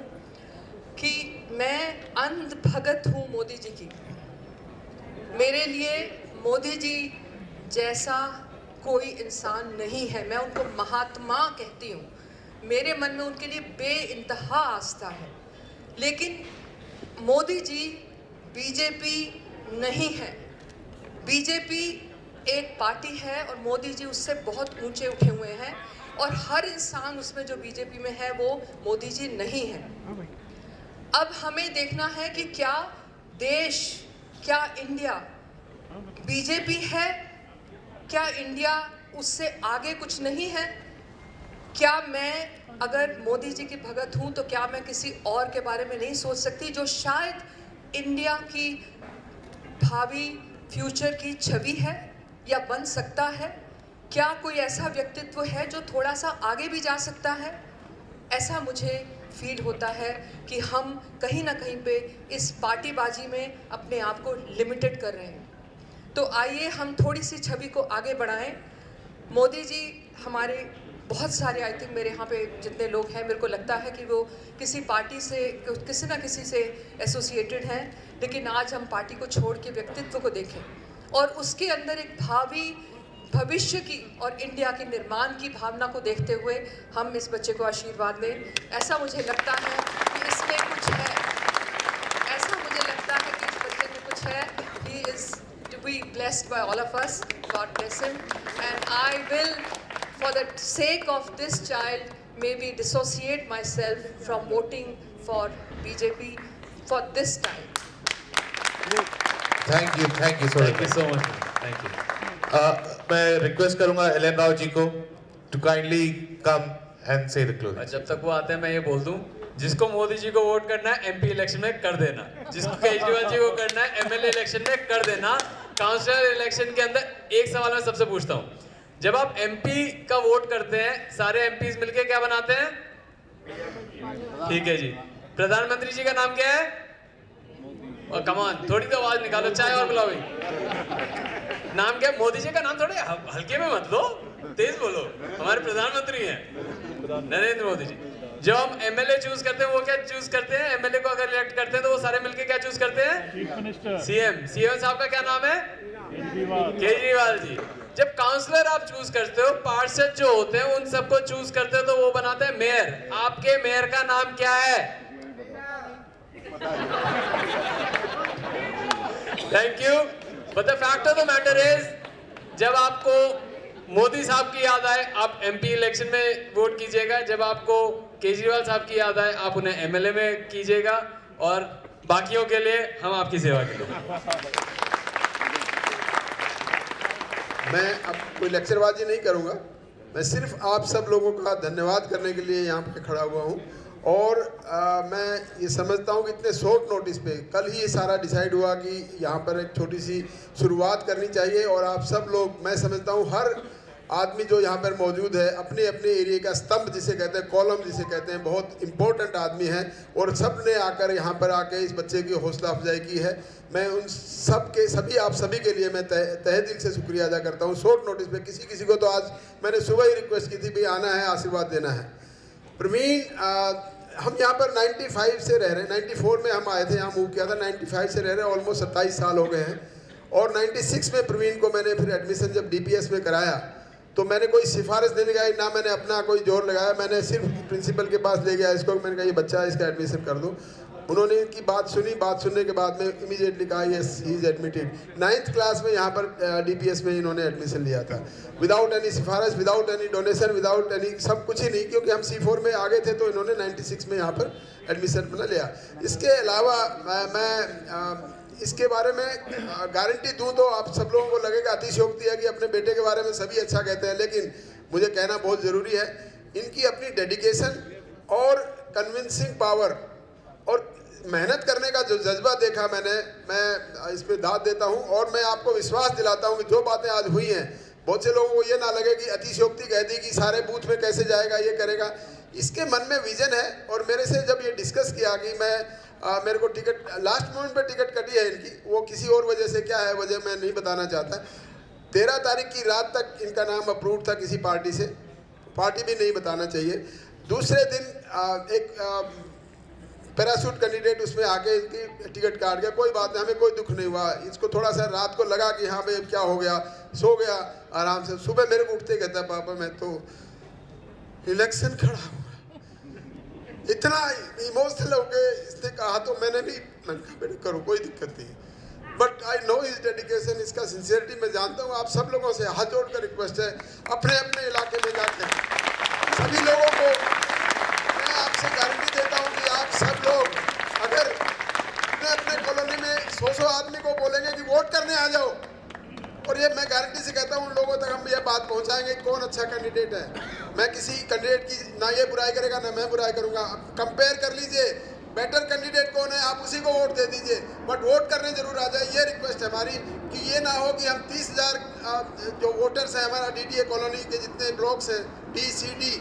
कि मैं अंध भगत हूँ मोदी जी की। मेरे लिए मोदी जी जैसा कोई इंसान नहीं है, मैं उनको महात्मा कहती हूँ। मेरे मन में उनके लिए बेइंतहा आस्था है। लेकिन मोदी जी बीजेपी नहीं है। बीजेपी एक पार्टी है और मोदी जी उससे बहुत ऊंचे उठे हुए हैं, और हर इंसान उसमें जो बीजेपी में है वो मोदी जी नहीं है। अब हमें देखना है कि क्या देश, क्या इंडिया बीजेपी है, क्या इंडिया उससे आगे कुछ नहीं है? क्या मैं अगर मोदी जी की भगत हूँ तो क्या मैं किसी और के बारे में नहीं सोच सकती जो शायद इंडिया की भावी फ्यूचर की छवि है या बन सकता है? क्या कोई ऐसा व्यक्तित्व है जो थोड़ा सा आगे भी जा सकता है? ऐसा मुझे फील होता है कि हम कहीं ना कहीं पे इस पार्टीबाजी में अपने आप को लिमिटेड कर रहे हैं। तो आइए हम थोड़ी सी छवि को आगे बढ़ाएं। मोदी जी हमारे बहुत सारे, आई थिंक मेरे यहाँ पे जितने लोग हैं, मेरे को लगता है कि वो किसी पार्टी से, किसी ना किसी से एसोसिएटेड हैं, लेकिन आज हम पार्टी को छोड़ के व्यक्तित्व को देखें और उसके अंदर एक भावी भविष्य की और इंडिया के निर्माण की भावना को देखते हुए हम इस बच्चे को आशीर्वाद दें। ऐसा मुझे लगता है कि इसमें कुछ है, ऐसा मुझे लगता है कि इस बच्चे में कुछ है। He is to be blessed by all of us. God bless him. And I will, for the sake of this child, maybe dissociate myself from voting for BJP for this time. Thank you so much. Thank you. मैं request करूंगा Elon Rao ji को to kindly come and say the closing. जब तक वो आते हैं मैं ये बोल दूं, जिसको मोदी जी को वोट करना है एमपी इलेक्शन में कर देना, जिसको केजरीवाल जी को करना है एमएलए इलेक्शन में कर देना। काउंसिलर इलेक्शन के अंदर एक सवाल मैं सबसे पूछता हूँ, जब आप एमपी का वोट करते हैं सारे एमपीज मिलके क्या बनाते हैं? ठीक है जी। प्रधानमंत्री जी का नाम क्या है? और कमान थोड़ी तो आवाज निकालो, चाय और बुलाओ भाई। नाम क्या? मोदी जी का नाम थोड़े हल्के में मत लो, तेज बोलो। हमारे प्रधानमंत्री हैं नरेंद्र मोदी जी। जब हम एमएलए चूज करते हैं वो क्या चूज करते हैं? एमएलए को अगर इलेक्ट करते हैं तो वो सारे मिलके क्या चूज करते हैं? सीएम साहब का क्या नाम है? केजरीवाल जी। जब काउंसलर आप चूज करते हो, पार्षद जो होते हैं उन सबको चूज करते हो तो वो बनाते हैं मेयर। आपके मेयर का नाम क्या है? Thank you. But the fact of the matter is, जब आपको मोदी साहब की याद आए आप एमपी इलेक्शन में वोट कीजिएगा, जब आपको केजरीवाल साहब की याद आए आप उन्हें एमएलए में कीजिएगा, और बाकियों के लिए हम आपकी सेवा के लिए। मैं अब कोई लेक्चरबाजी नहीं करूंगा, मैं सिर्फ आप सब लोगों का धन्यवाद करने के लिए यहाँ पे खड़ा हुआ हूँ। और मैं ये समझता हूँ कि इतने शॉर्ट नोटिस पे कल ही ये सारा डिसाइड हुआ कि यहाँ पर एक छोटी सी शुरुआत करनी चाहिए, और आप सब लोग, मैं समझता हूँ हर आदमी जो यहाँ पर मौजूद है अपने अपने एरिया का स्तंभ जिसे कहते हैं, कॉलम जिसे कहते हैं, बहुत इम्पोर्टेंट आदमी हैं, और सब ने आकर यहाँ पर आके इस बच्चे की हौसला अफजाई की है। मैं उन सब के सभी आप सभी के लिए मैं तहे दिल से शुक्रिया अदा करता हूँ। शॉर्ट नोटिस पे किसी को तो आज मैंने सुबह ही रिक्वेस्ट की थी भाई आना है, आशीर्वाद देना है। प्रवीण, हम यहाँ पर 95 से रह रहे हैं, 94 में हम आए थे, यहाँ मूव किया था, 95 से रह रहे हैं, ऑलमोस्ट 27 साल हो गए हैं। और 96 में प्रवीण को मैंने फिर एडमिशन जब डीपीएस में कराया तो मैंने कोई सिफारिश नहीं लगाई, ना मैंने अपना कोई जोर लगाया, मैंने सिर्फ प्रिंसिपल के पास ले गया इसको, मैंने कहा ये बच्चा है, इसका एडमिशन कर दो। उन्होंने इनकी बात सुनी, बात सुनने के बाद में इमीडिएटली कहा yes he is admitted. 9th class में यहाँ पर डीपीएस में इन्होंने एडमिशन लिया था, विदाउट एनी सिफारिश, without any donation, without any, सब कुछ ही नहीं, क्योंकि हम C4 में आ गए थे तो इन्होंने 96 में यहाँ पर एडमिशन बना लिया। इसके अलावा मैं इसके बारे में गारंटी दूं तो आप सब लोगों को लगेगा अतिशयोक्ति है कि अपने बेटे के बारे में सभी अच्छा कहते हैं, लेकिन मुझे कहना बहुत ज़रूरी है, इनकी अपनी डेडिकेशन और कन्विंसिंग पावर और मेहनत करने का जो जज्बा देखा मैं इसमें दाद देता हूं। और मैं आपको विश्वास दिलाता हूं कि जो बातें आज हुई हैं, बहुत से लोगों को ये ना लगे कि अतिशयोक्ति कह दी कि सारे बूथ में कैसे जाएगा, ये करेगा। इसके मन में विजन है, और मेरे से जब ये डिस्कस किया कि मैं मेरे को टिकट लास्ट मोमेंट पे टिकट कटी है इनकी, वो किसी और वजह से, क्या है वजह मैं नहीं बताना चाहता। 13 तारीख की रात तक इनका नाम अप्रूव था किसी पार्टी से, पार्टी भी नहीं बताना चाहिए। दूसरे दिन एक पैराशूट कैंडिडेट उसमें आके इनकी टिकट काट गया। कोई बात नहीं, हमें कोई दुख नहीं हुआ। इसको थोड़ा सा रात को लगा कि हाँ भाई क्या हो गया, सो गया आराम से। सुबह मेरे को उठते कहता है पापा मैं तो इलेक्शन खड़ा हुआ। इतना इमोशनल हो गए। इसने कहा तो मैंने भी बेटे करो, कोई दिक्कत नहीं। But I know is dedication, इसका सिंसियरिटी मैं जानता हूँ। आप सब लोगों से हाथ जोड़ कर रिक्वेस्ट है, अपने अपने इलाके में जाकर सभी लोगों को मैं आपसे गारंटी देता हूँ कि आप सब लोग अगर अपने अपने कॉलोनी में 100 आदमी को बोलेंगे कि वोट करने आ जाओ, और ये मैं गारंटी से कहता हूँ उन लोगों तक हम ये बात पहुँचाएंगे कौन अच्छा कैंडिडेट है। मैं किसी कैंडिडेट की ना ये बुराई करेगा ना मैं बुराई करूँगा। कंपेयर कर लीजिए बेटर कैंडिडेट कौन है, आप उसी को वोट दे दीजिए, बट वोट करने जरूर आ जाए। ये रिक्वेस्ट है हमारी कि ये ना हो कि हम 30,000 जो वोटर्स हैं हमारा डीडीए कॉलोनी के जितने ब्लॉक्स हैं, बी सी डी,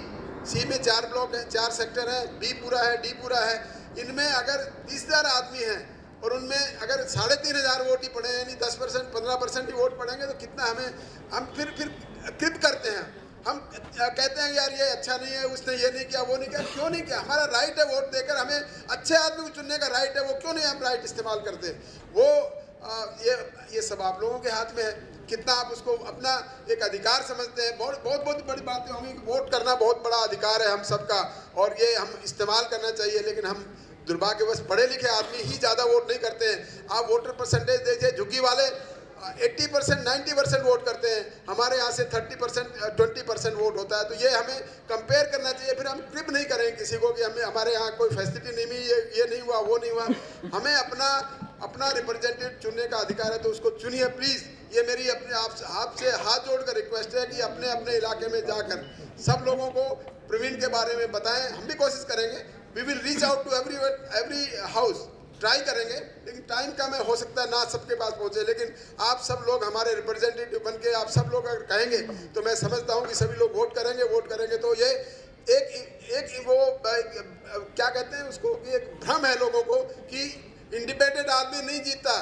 सी में 4 ब्लॉक हैं, 4 सेक्टर हैं, बी पूरा है, डी पूरा है, इनमें अगर 30,000 आदमी हैं और उनमें अगर 3,500 वोट ही पड़े, यानी 10% 15% ही वोट पड़ेंगे तो कितना हम फिर कृप करते हैं। हम कहते हैं यार ये अच्छा नहीं है, उसने ये नहीं किया, वो नहीं किया। क्यों नहीं किया? हमारा राइट है वोट देकर, हमें अच्छे आदमी को चुनने का राइट है, वो क्यों नहीं हम राइट इस्तेमाल करते? वो ये सब आप लोगों के हाथ में है, कितना आप उसको अपना एक अधिकार समझते हैं। बहुत बड़ी बात है, हमें वोट करना बहुत बड़ा अधिकार है हम सबका, और ये हम इस्तेमाल करना चाहिए। लेकिन हम दुर्भाग्यवश पढ़े लिखे आदमी ही ज़्यादा वोट नहीं करते हैं। आप वोटर परसेंटेज देखिए, झुग्गी वाले 80% 90% वोट करते हैं, हमारे यहाँ से 30% 20% वोट होता है। तो ये हमें कंपेयर करना चाहिए। फिर हम ट्रिप नहीं करेंगे किसी को कि हमारे यहाँ कोई फैसिलिटी नहीं मिली, ये नहीं हुआ, वो नहीं हुआ। हमें अपना रिप्रेजेंटेटिव चुनने का अधिकार है, तो उसको चुनिए प्लीज़। ये मेरी अपने आपसे हाथ जोड़कर रिक्वेस्ट है कि अपने अपने इलाके में जाकर सब लोगों को प्रवीण के बारे में बताएं। हम भी कोशिश करेंगे, we will reach out to every house, try करेंगे। लेकिन टाइम कम है, हो सकता है ना सबके पास पहुंचे, लेकिन आप सब लोग हमारे रिप्रेजेंटेटिव बन के आप सब लोग अगर कहेंगे तो मैं समझता हूं कि सभी लोग वोट करेंगे। तो ये एक वो क्या कहते हैं उसको, कि एक भ्रम है लोगों को कि इंडिपेंडेंट आदमी नहीं जीतता।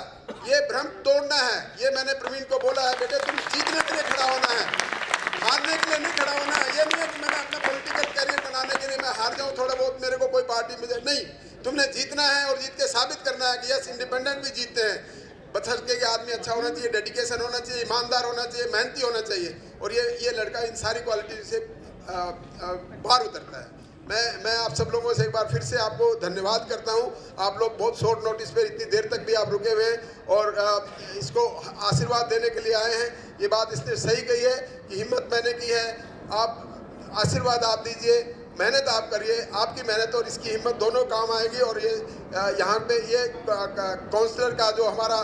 ये भ्रम तोड़ना है। ये मैंने प्रवीण को बोला है, बेटे तुम जीतने के लिए खड़ा होना है, हारने के लिए नहीं खड़ा होना है। ये नहीं है कि मैंने अपना पॉलिटिकल कैरियर बनाने के लिए मैं हार जाऊँ थोड़ा बहुत, मेरे को कोई पार्टी में नहीं। तुमने जीतना है और जीत के साबित करना है कि यस इंडिपेंडेंट भी जीतते हैं। बशर्ते के आदमी अच्छा होना चाहिए, डेडिकेशन होना चाहिए, ईमानदार होना चाहिए, मेहनती होना चाहिए। और ये लड़का इन सारी क्वालिटी से बाहर उतरता है। मैं आप सब लोगों से एक बार फिर से आपको धन्यवाद करता हूं। आप लोग बहुत शॉर्ट नोटिस पे इतनी देर तक भी आप रुके हुए हैं और इसको आशीर्वाद देने के लिए आए हैं। ये बात इसने सही कही है कि हिम्मत मैंने की है, आप आशीर्वाद आप दीजिए, मेहनत आप करिए। आपकी मेहनत और इसकी हिम्मत दोनों काम आएगी। और ये यहाँ पे ये काउंसलर का जो हमारा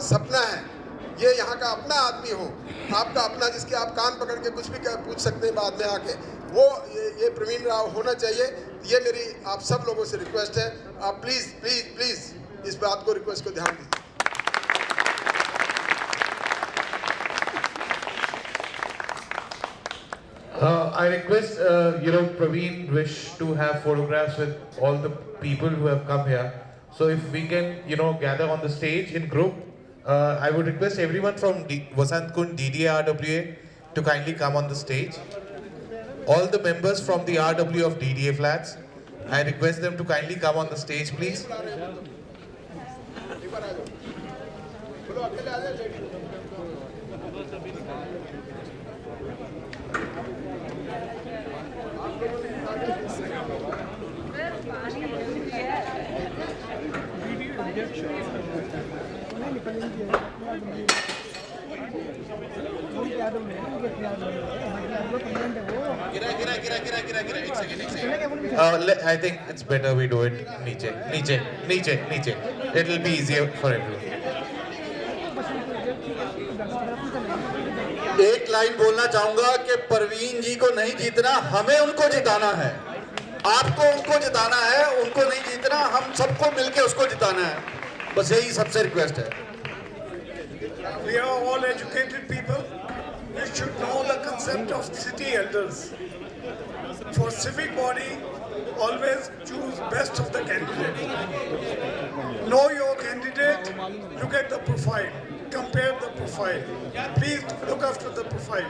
सपना है, ये यहाँ का अपना आदमी हो, आपका अपना, जिसके आप कान पकड़ के कुछ भी पूछ सकते हैं बाद में आके, वो ये प्रवीण राव होना चाहिए। ये मेरी आप सब लोगों से रिक्वेस्ट है, आप प्लीज़ प्लीज़ प्लीज़ इस बात को, रिक्वेस्ट को ध्यान दीजिए। I request, Praveen wish to have photographs with all the people who have come here. So if we can, gather on the stage in group, I would request everyone from Vasant Kund DDA RWA to kindly come on the stage. All the members from the RW of DDA flats, I request them to kindly come on the stage, please. I think it's better we do it niche. It will be easier for everyone. एक line बोलना चाहूंगा कि परवीन जी को नहीं जीतना, हमें उनको जिताना है। आपको उनको जिताना है, उनको नहीं जीतना, हम सबको मिलके उसको जिताना है। बस यही सबसे रिक्वेस्ट है। We are all educated people. We should know the concept of city elders. For civic body, always choose best of the candidates. Know your candidate, look at the profile, compare the profile. Please look after the profile.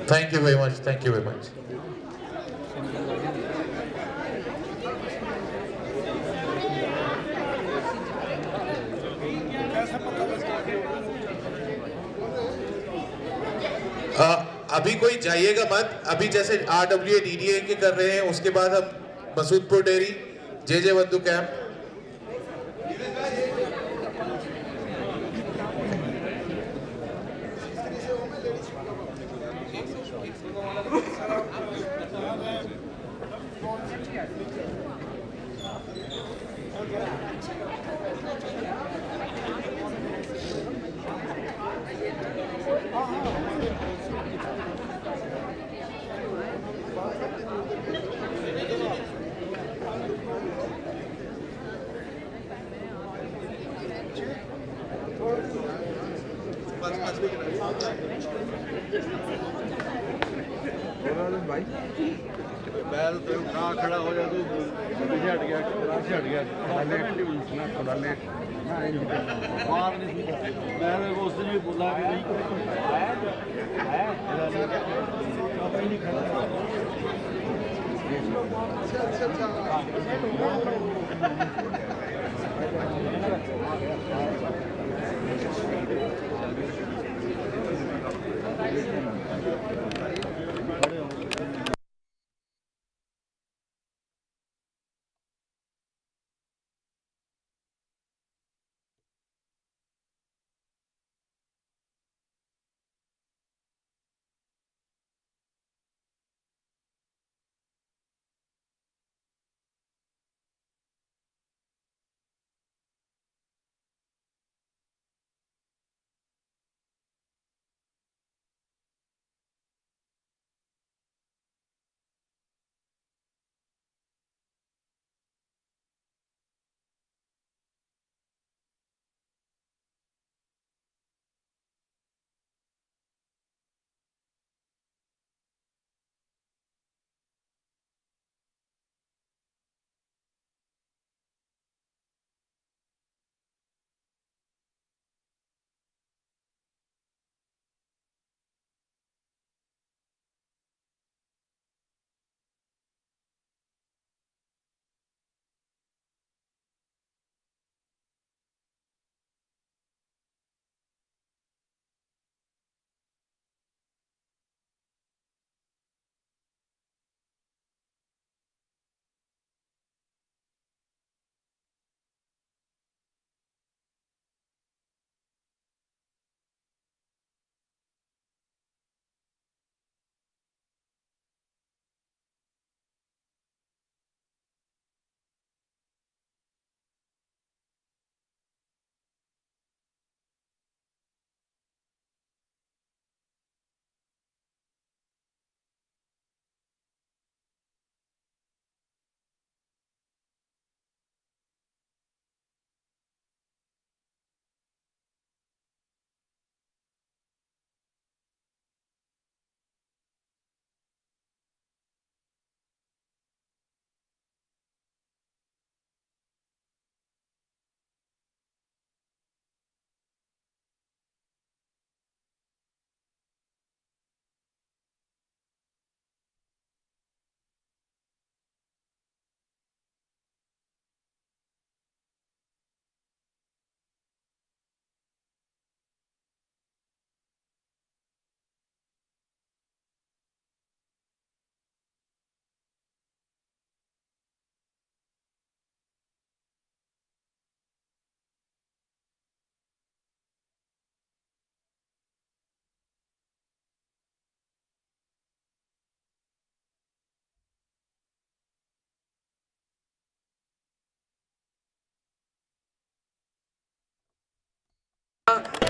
Thank you very much. Thank you very much. अभी कोई जाइएगा मत। अभी जैसे RWA DDA के कर रहे हैं, उसके बाद हम मसूदपुर डेयरी, JJ वंदू कैंप। भाई मैं तो कहाँ खड़ा हो जा, तू पीछे हट गया, पीछे हट गया, थोड़ा लेट बाहर नहीं। मैंने उस दिन भी बोला कि नहीं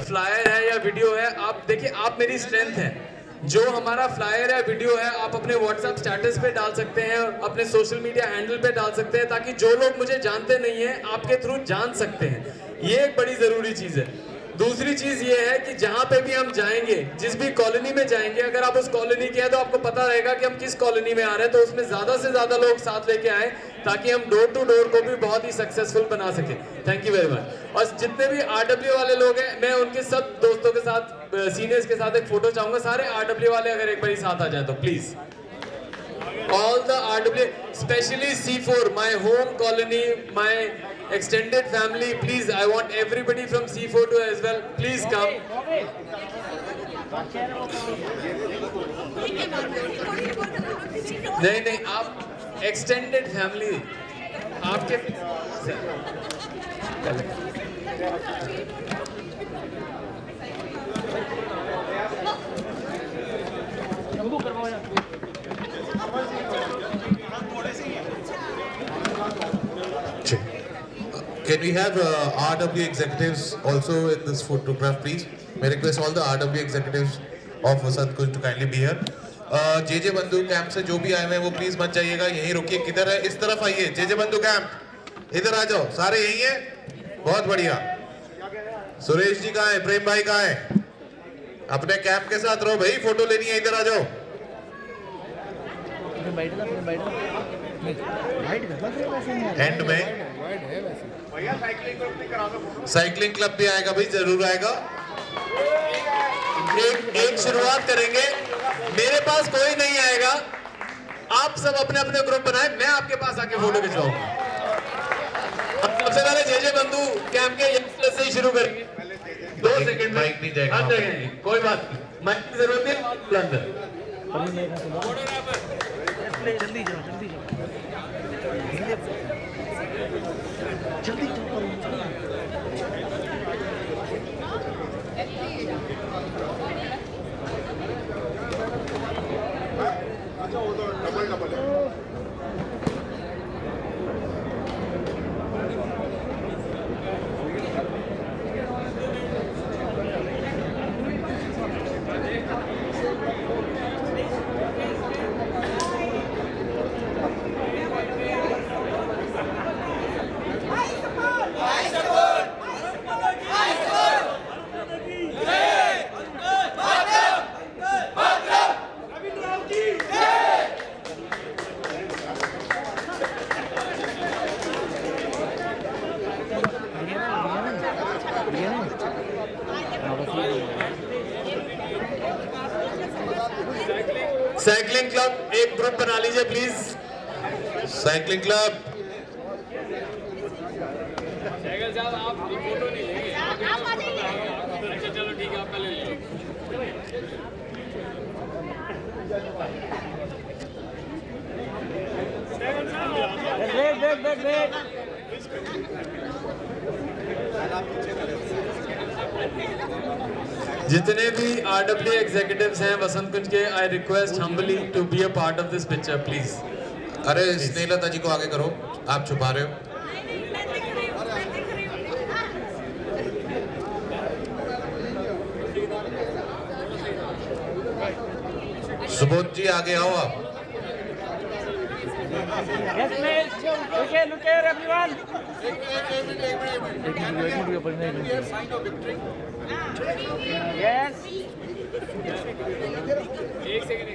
फ्लायर है या वीडियो है, आप देखिए, आप मेरी स्ट्रेंथ है। जो हमारा फ्लायर है, वीडियो है, आप अपने व्हाट्सएप स्टेटस पे डाल सकते हैं, अपने सोशल मीडिया हैंडल पे डाल सकते हैं, ताकि जो लोग मुझे जानते नहीं हैं आपके थ्रू जान सकते हैं। ये एक बड़ी ज़रूरी चीज़ है। दूसरी चीज ये है कि जहां पे भी हम जाएंगे, जिस भी कॉलोनी में जाएंगे, अगर आप उस कॉलोनी के हैं तो आपको पता रहेगा कि हम किस कॉलोनी में आ रहे हैं, तो उसमें ज्यादा से ज्यादा लोग साथ लेके आए ताकि हम डोर टू डोर को भी बहुत ही सक्सेसफुल बना सके। Thank you very much. और जितने भी RW वाले लोग हैं, मैं उनके सब दोस्तों के साथ, सीनियर्स के साथ एक फोटो चाहूंगा। सारे RW वाले अगर एक बार साथ आ जाए तो please. All the RW, especially C4, my home colony, my extended family, please, I want everybody from C4 to as well, please come. नहीं, आप extended family, आपके Can we have RW executives also in this photograph, please? May I request all the RW executives of Vasant Kunj to kindly be here. JJ बंधु camp से जो भी आए हुए हैं वो प्लीज मत जाइएगा, यहीं रुकिए। किधर है? इस तरफ आइए। JJ बंधु कैंप इधर आ जाओ, सारे यहीं हैं। बहुत बढ़िया। सुरेश जी कहाँ है? प्रेम भाई कहाँ है? अपने कैंप के साथ रहो भाई, फोटो लेनी है, इधर आ जाओ। एंड में साइकिलिंग क्लब भी आएगा भाई, जरूर आएगा। एक शुरुआत करेंगे। मेरे पास कोई नहीं आएगा, आप सब अपने अपने ग्रुप बनाए, मैं आपके पास आके फोटो खिंचवाऊंगा। सबसे पहले JJ बंधु कैंप के यंगस्टर्स से ही शुरू करेंगे। 2 सेकंड में नहीं जाएगा, कोई बात नहीं, माइक की जरूरत नहीं, अंदर जल्दी जाओ साइकिलिंग क्लब एक ग्रुप बना लीजिए प्लीज। Cycling club. साहब आप फोटो नहीं लेंगे? अच्छा चलो ठीक है, आपका ले लीजिए। जितने भी RW एग्जीक्यूटिव्स हैं वसंत कुंज के, I request humbly to be a part of this picture please. अरे स्नेहलता जी को आगे करो, आप छुपा रहे हो। सुबोध जी आगे आओ आप। Yes, please. Look here, everyone. Yes. एक सेकंड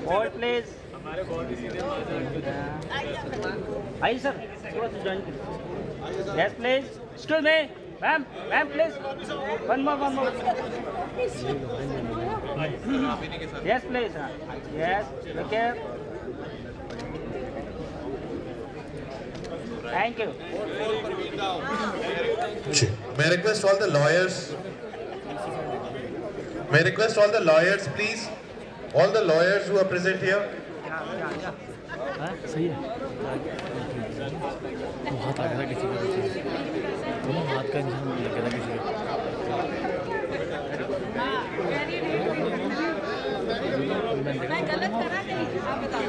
Hold, please. हमारे बहुत ही सीनियर आइए सर, थोड़ा सा ज्वाइन करिए। Yes, please. Excuse me, ma'am, please. One more. Yes, please. Yes, look here. Thank you. May I request all the lawyers? May I request all the lawyers, please? All the lawyers who are present here. सही है। वो हाथ आ गया था किसी का, दोनों हाथ का निशान लग गया था किसी का। मैं गलत करा नहीं, आप बताओ।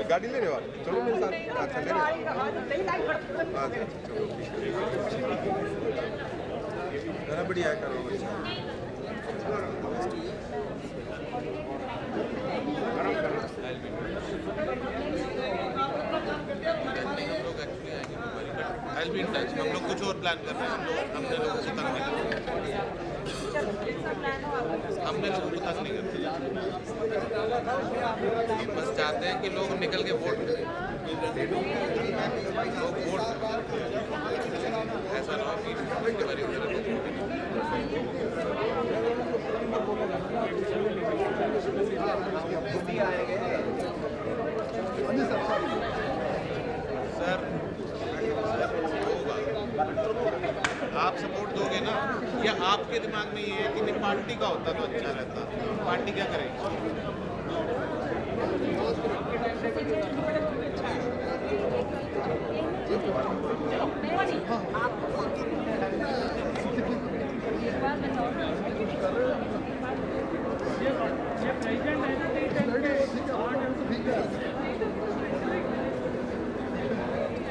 गाड़ी ले रहे हो आप? चलो मेरे साथ। अच्छा ले रहे हो? बढ़िया है, करो I'll be in touch. हम लोग कुछ और प्लान कर रहे हैं। हमने लोगों को तंग नहीं करना। हमने लोगों को तंग नहीं करना। हम बस चाहते हैं कि लोग निकल के वोट करें। लोग वोट ऐसा ना हो कि पिछली बारी सर आप सपोर्ट दोगे ना, या आपके दिमाग में ये है कि नहीं पार्टी का होता तो अच्छा रहता, पार्टी क्या करेगी?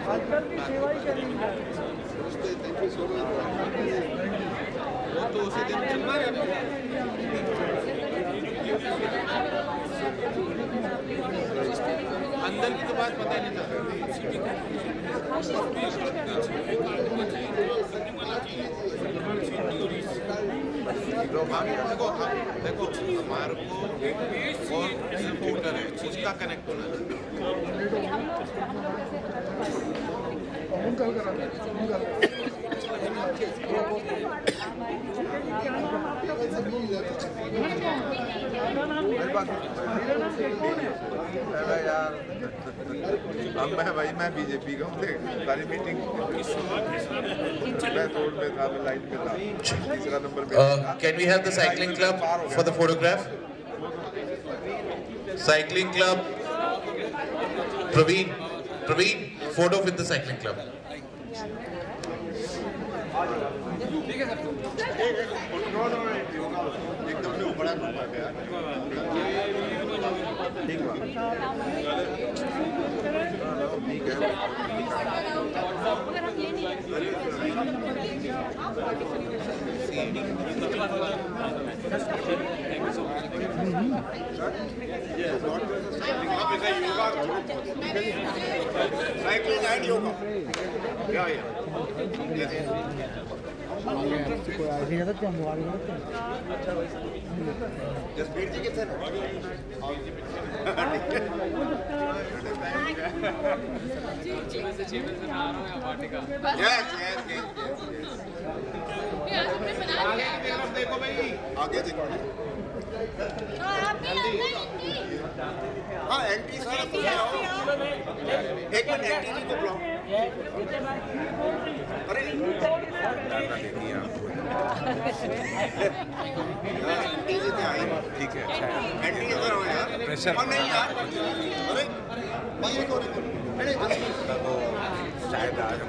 आजकल की सेवा ही करनी है। वो तो उसी दिन चलना है। अंदर की तो बात पता ही नहीं चलती। देखो हमारे को और वोटर है उसका कनेक्ट होना यार अब मैं बीजेपी का हूँ, सारी मीटिंग मैं रोड में था, मैं लाइन में था, तीसरा नंबर पे। Can we have the cycling club for the photograph? Cycling club. Praveen, photo with the cycling club. ठीक है। Cycling and yoga. Yeah. Jasbir जी कितने देखो भाई आगे देखो हाँ एंटी सर एक मिनट एंटी जी को बुलाओ अरे ठीक है एंटी इधर हो यार प्रेशर नहीं यार अरे तो शायद आज हम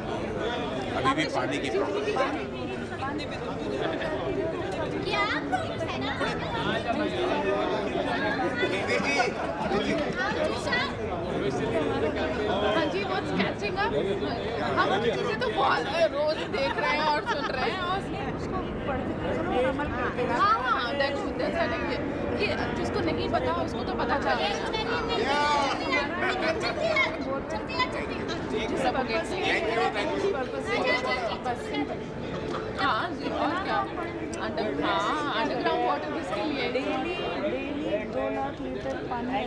अभी भी पानी की हाँ जी वो कैचिंग अप हम चीज़ें तो बहुत रोज देख रहे हैं और सुन रहे हैं और उसको हाँ कि जिसको नहीं पता उसको तो पता चले हाँ जी और क्या अंडरग्राउंड वाटर किसके लिए डेली 2 लाख लीटर पानी